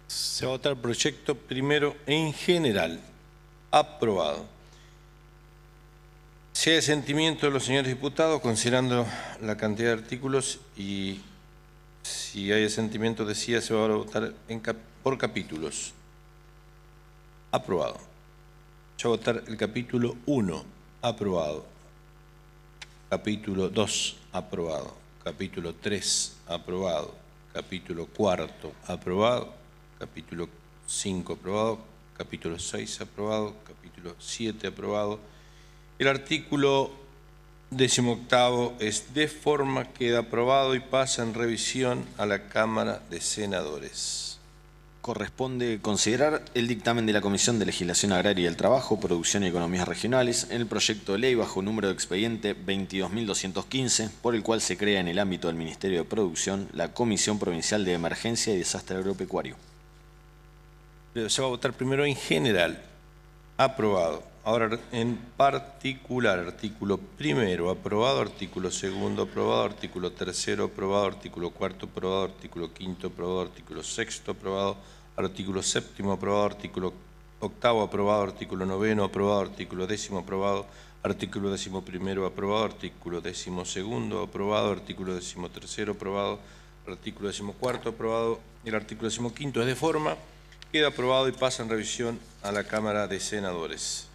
Se va a votar el proyecto primero en general. Aprobado. Si hay asentimiento de los señores diputados, considerando la cantidad de artículos y si hay asentimiento de sí, se va a votar por capítulos. Aprobado. Se va a votar el capítulo 1. Aprobado. Capítulo 2. Aprobado. Capítulo 3. Aprobado. Capítulo 4. Aprobado. Capítulo 5. Aprobado. Capítulo 6 aprobado, capítulo 7 aprobado. El artículo 18º es de forma, queda aprobado y pasa en revisión a la Cámara de Senadores. Corresponde considerar el dictamen de la Comisión de Legislación Agraria y del Trabajo, Producción y Economías Regionales en el proyecto de ley bajo número de expediente 22.215, por el cual se crea en el ámbito del Ministerio de Producción la Comisión Provincial de Emergencia y Desastre Agropecuario. Se va a votar primero en general. Aprobado. Ahora en particular, artículo primero aprobado, artículo segundo aprobado, artículo tercero aprobado, artículo cuarto aprobado, artículo quinto aprobado, artículo sexto aprobado, artículo séptimo aprobado, artículo octavo aprobado, artículo noveno aprobado, artículo décimo aprobado, artículo décimo primero aprobado, artículo décimo segundo aprobado, artículo décimo tercero aprobado, artículo décimo cuarto aprobado y el artículo décimo quinto es de forma. Queda aprobado y pasa en revisión a la Cámara de Senadores.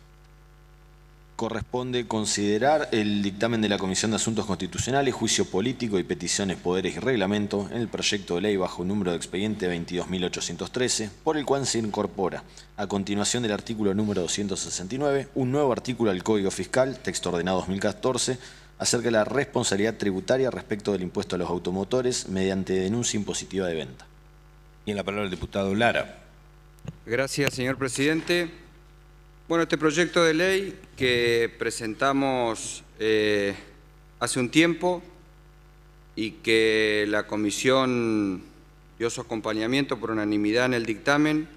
Corresponde considerar el dictamen de la Comisión de Asuntos Constitucionales, Juicio Político y Peticiones, Poderes y Reglamento en el proyecto de ley bajo número de expediente 22.813, por el cual se incorpora, a continuación del artículo número 269, un nuevo artículo al Código Fiscal, texto ordenado 2014, acerca de la responsabilidad tributaria respecto del impuesto a los automotores mediante denuncia impositiva de venta. Y en la palabra el diputado Lara. Gracias, señor presidente. Bueno, este proyecto de ley que presentamos hace un tiempo y que la comisión dio su acompañamiento por unanimidad en el dictamen,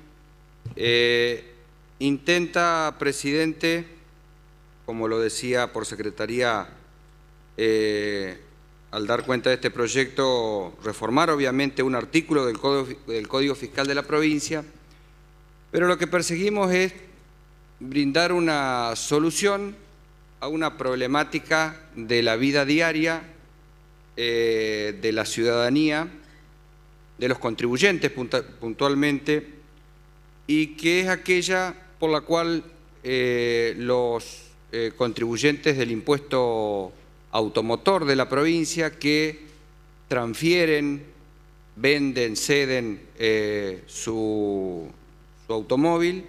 intenta, presidente, como lo decía por secretaría, al dar cuenta de este proyecto, reformar obviamente un artículo del Código Fiscal de la provincia, pero lo que perseguimos es brindar una solución a una problemática de la vida diaria de la ciudadanía, de los contribuyentes puntualmente, y que es aquella por la cual los contribuyentes del impuesto automotor de la provincia que transfieren, venden, ceden su automóvil,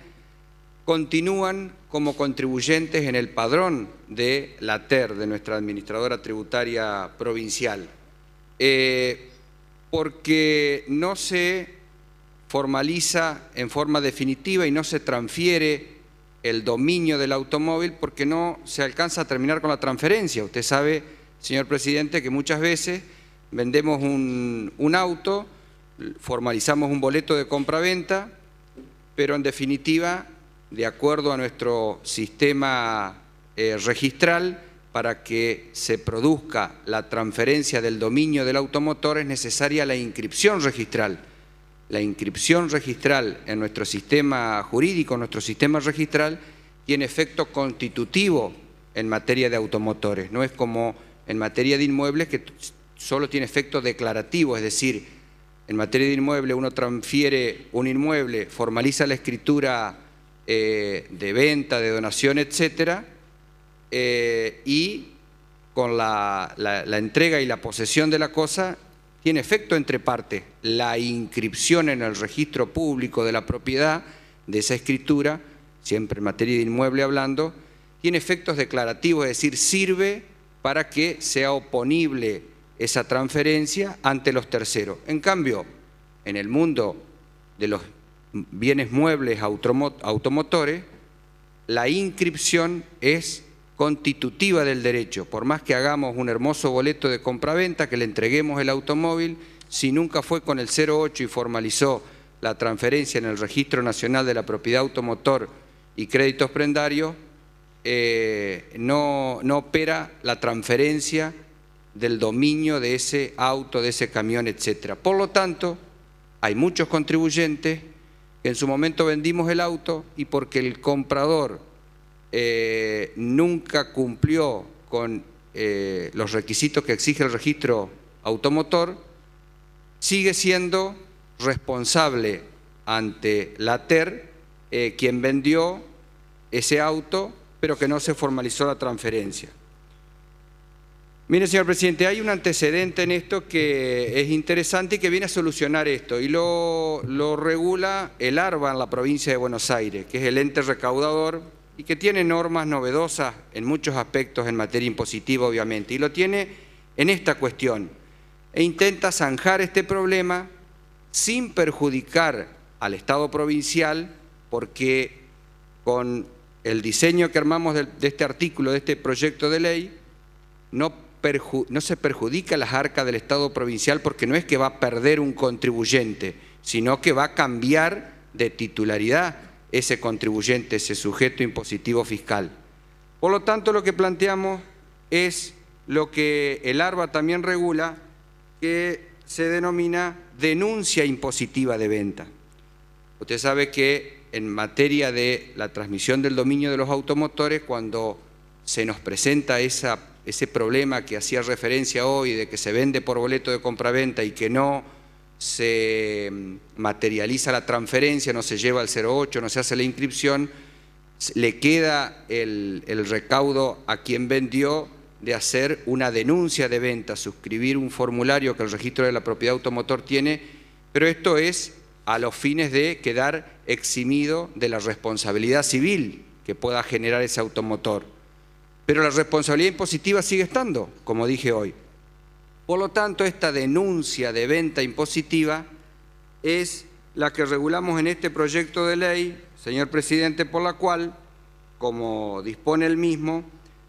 continúan como contribuyentes en el padrón de la TER, de nuestra administradora tributaria provincial, porque no se formaliza en forma definitiva y no se transfiere el dominio del automóvil porque no se alcanza a terminar con la transferencia. Usted sabe, señor presidente, que muchas veces vendemos un auto, formalizamos un boleto de compra-venta, pero en definitiva, de acuerdo a nuestro sistema registral, para que se produzca la transferencia del dominio del automotor es necesaria la inscripción registral. La inscripción registral en nuestro sistema jurídico, nuestro sistema registral, tiene efecto constitutivo en materia de automotores. No es como en materia de inmuebles que solo tiene efecto declarativo, es decir, en materia de inmueble uno transfiere un inmueble, formaliza la escritura de venta, de donación, etcétera, y con la entrega y la posesión de la cosa tiene efecto entre partes. La inscripción en el registro público de la propiedad de esa escritura, siempre en materia de inmueble hablando, tiene efectos declarativos, es decir, sirve para que sea oponible esa transferencia ante los terceros. En cambio, en el mundo de los bienes muebles automotores, la inscripción es constitutiva del derecho. Por más que hagamos un hermoso boleto de compraventa, que le entreguemos el automóvil, si nunca fue con el 08 y formalizó la transferencia en el Registro Nacional de la Propiedad Automotor y Créditos Prendarios, no opera la transferencia del dominio de ese auto, de ese camión, etc. Por lo tanto, hay muchos contribuyentes que en su momento vendimos el auto y porque el comprador nunca cumplió con los requisitos que exige el registro automotor, sigue siendo responsable ante la TER quien vendió ese auto, pero que no se formalizó la transferencia. Mire, señor presidente, hay un antecedente en esto que es interesante y que viene a solucionar esto, y lo regula el ARBA en la provincia de Buenos Aires, que es el ente recaudador y que tiene normas novedosas en muchos aspectos en materia impositiva, obviamente, y lo tiene en esta cuestión, e intenta zanjar este problema sin perjudicar al Estado provincial, porque con el diseño que armamos de este artículo, de este proyecto de ley, no se perjudica las arcas del Estado provincial, porque no es que va a perder un contribuyente, sino que va a cambiar de titularidad ese contribuyente, ese sujeto impositivo fiscal. Por lo tanto, lo que planteamos es lo que el ARBA también regula, que se denomina denuncia impositiva de venta. Usted sabe que en materia de la transmisión del dominio de los automotores, cuando se nos presenta ese problema que hacía referencia hoy de que se vende por boleto de compraventa y que no se materializa la transferencia, no se lleva al 08, no se hace la inscripción, le queda el recaudo a quien vendió de hacer una denuncia de venta, suscribir un formulario que el registro de la propiedad automotor tiene, pero esto es a los fines de quedar eximido de la responsabilidad civil que pueda generar ese automotor. Pero la responsabilidad impositiva sigue estando, como dije hoy. Por lo tanto, esta denuncia de venta impositiva es la que regulamos en este proyecto de ley, señor presidente, por la cual, como dispone el mismo,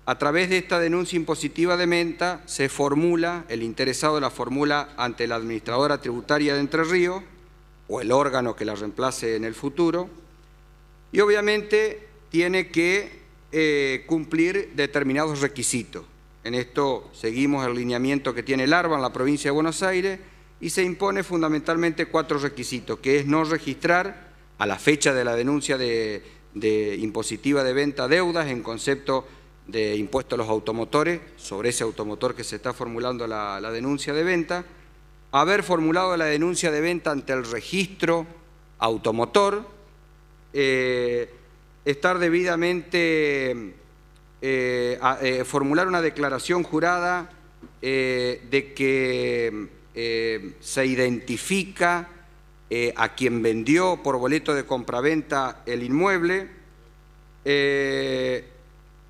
A través de esta denuncia impositiva de venta se formula, el interesado la formula ante la administradora tributaria de Entre Ríos o el órgano que la reemplace en el futuro, y obviamente tiene que cumplir determinados requisitos. En esto seguimos el lineamiento que tiene el ARBA en la provincia de Buenos Aires y se impone fundamentalmente 4 requisitos, que es no registrar a la fecha de la denuncia de impositiva de venta deudas en concepto de impuesto a los automotores, sobre ese automotor que se está formulando la denuncia de venta, haber formulado la denuncia de venta ante el registro automotor, estar debidamente, formular una declaración jurada de que se identifica a quien vendió por boleto de compraventa el inmueble,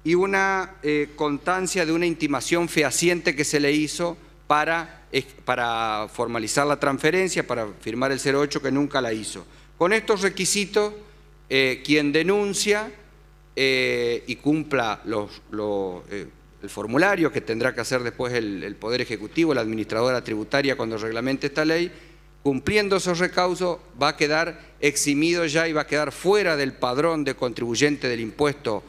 y una constancia de una intimación fehaciente que se le hizo para formalizar la transferencia, para firmar el 08 que nunca la hizo. Con estos requisitos, quien denuncia y cumpla el formulario que tendrá que hacer después el Poder Ejecutivo, la administradora tributaria cuando reglamente esta ley, cumpliendo esos recausos va a quedar eximido ya y va a quedar fuera del padrón de contribuyente del impuesto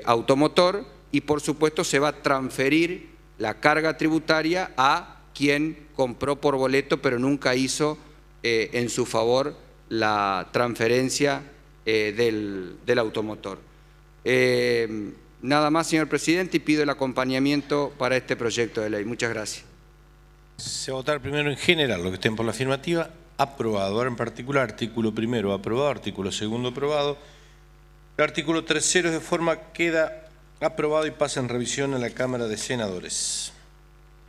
automotor, y por supuesto se va a transferir la carga tributaria a quien compró por boleto pero nunca hizo en su favor la transferencia del automotor. Nada más, señor presidente, y pido el acompañamiento para este proyecto de ley. Muchas gracias. Se va a votar primero en general, los que estén por la afirmativa, aprobado. Ahora en particular, artículo primero aprobado, artículo segundo aprobado. El artículo tercero de forma queda aprobado y pasa en revisión a la Cámara de Senadores.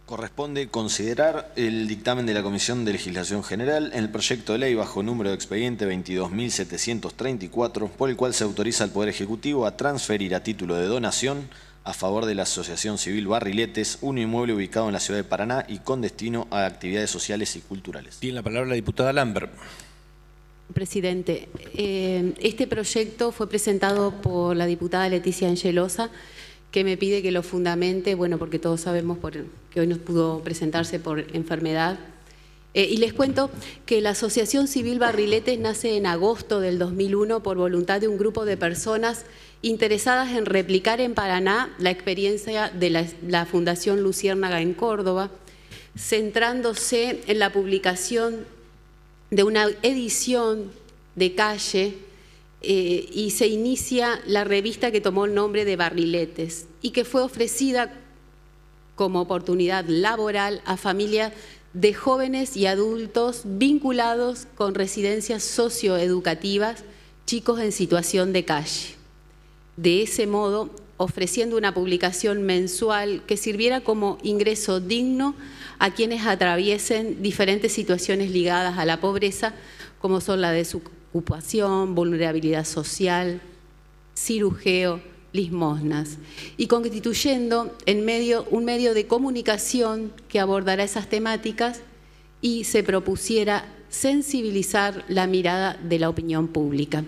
Corresponde considerar el dictamen de la Comisión de Legislación General en el proyecto de ley bajo número de expediente 22.734, por el cual se autoriza al Poder Ejecutivo a transferir a título de donación a favor de la Asociación Civil Barriletes un inmueble ubicado en la ciudad de Paraná y con destino a actividades sociales y culturales. Tiene la palabra la diputada Lambert. Presidente, este proyecto fue presentado por la diputada Leticia Angelosa, que me pide que lo fundamente, bueno, porque todos sabemos que hoy no pudo presentarse por enfermedad. Y les cuento que la Asociación Civil Barriletes nace en agosto del 2001 por voluntad de un grupo de personas interesadas en replicar en Paraná la experiencia de la Fundación Luciérnaga en Córdoba, centrándose en la publicación de una edición de calle, y se inicia la revista que tomó el nombre de Barriletes y que fue ofrecida como oportunidad laboral a familias de jóvenes y adultos vinculados con residencias socioeducativas, chicos en situación de calle. De ese modo, ofreciendo una publicación mensual que sirviera como ingreso digno a quienes atraviesen diferentes situaciones ligadas a la pobreza, como son la desocupación, vulnerabilidad social, cirujeo, limosnas, y constituyendo un medio de comunicación que abordará esas temáticas y se propusiera sensibilizar la mirada de la opinión pública.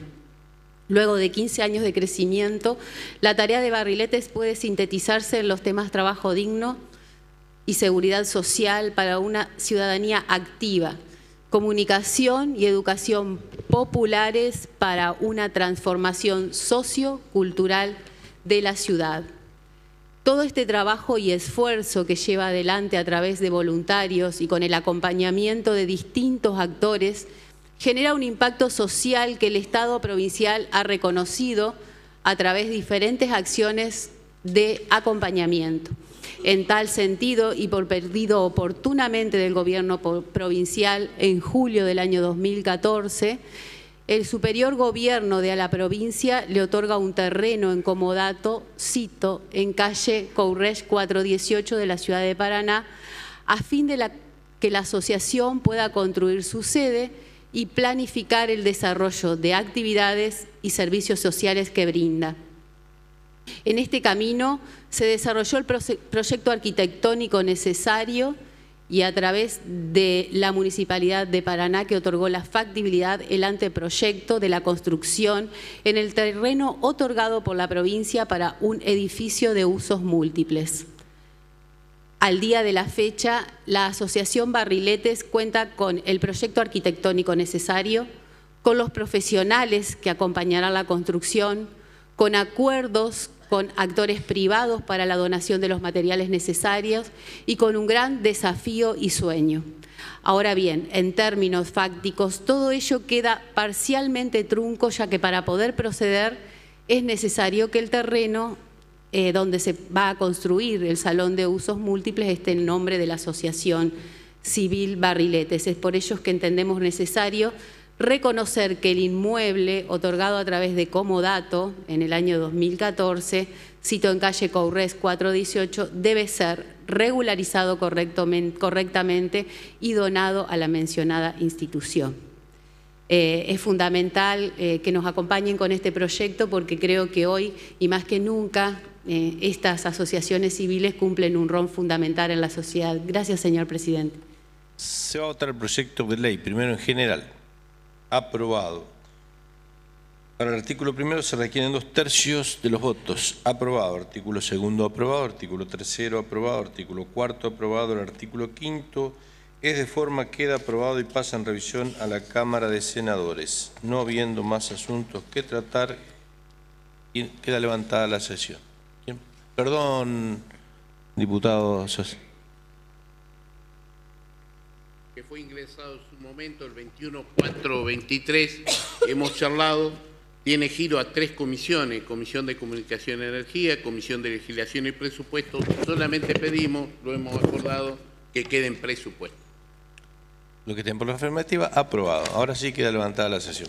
Luego de 15 años de crecimiento, la tarea de Barriletes puede sintetizarse en los temas trabajo digno y seguridad social para una ciudadanía activa, comunicación y educación populares para una transformación sociocultural de la ciudad. Todo este trabajo y esfuerzo que lleva adelante a través de voluntarios y con el acompañamiento de distintos actores genera un impacto social que el Estado provincial ha reconocido a través de diferentes acciones de acompañamiento. En tal sentido, y por pedido oportunamente del gobierno provincial en julio del año 2014, el superior gobierno de la provincia le otorga un terreno en comodato, cito, en calle Courrech 418 de la ciudad de Paraná, a fin de que la asociación pueda construir su sede y planificar el desarrollo de actividades y servicios sociales que brinda. En este camino se desarrolló el proyecto arquitectónico necesario y a través de la Municipalidad de Paraná, que otorgó la factibilidad, el anteproyecto de la construcción en el terreno otorgado por la provincia para un edificio de usos múltiples. Al día de la fecha, la Asociación Barriletes cuenta con el proyecto arquitectónico necesario, con los profesionales que acompañarán la construcción, con acuerdos con actores privados para la donación de los materiales necesarios y con un gran desafío y sueño. Ahora bien, en términos fácticos, todo ello queda parcialmente trunco, ya que para poder proceder es necesario que el terreno donde se va a construir el Salón de Usos Múltiples esté en nombre de la Asociación Civil Barriletes. Es por ello que entendemos necesario reconocer que el inmueble otorgado a través de comodato en el año 2014, cito en calle Courrés 418, debe ser regularizado correctamente y donado a la mencionada institución. Es fundamental que nos acompañen con este proyecto porque creo que hoy y más que nunca estas asociaciones civiles cumplen un rol fundamental en la sociedad. Gracias, señor presidente. Se va a votar el proyecto de ley, primero en general. Aprobado. Para el artículo primero se requieren 2/3 de los votos. Aprobado. Artículo segundo aprobado. Artículo tercero aprobado. Artículo cuarto aprobado. El artículo quinto es de forma que queda aprobado y pasa en revisión a la Cámara de Senadores. No habiendo más asuntos que tratar, queda levantada la sesión. Bien. Perdón, diputado Sosa. Que fue ingresado en su momento el 21.4.23, hemos charlado, tiene giro a 3 comisiones, Comisión de Comunicación y Energía, Comisión de Legislación y Presupuesto. Solamente pedimos, lo hemos acordado, que quede en presupuesto. Lo que estén por la afirmativa, aprobado. Ahora sí queda levantada la sesión.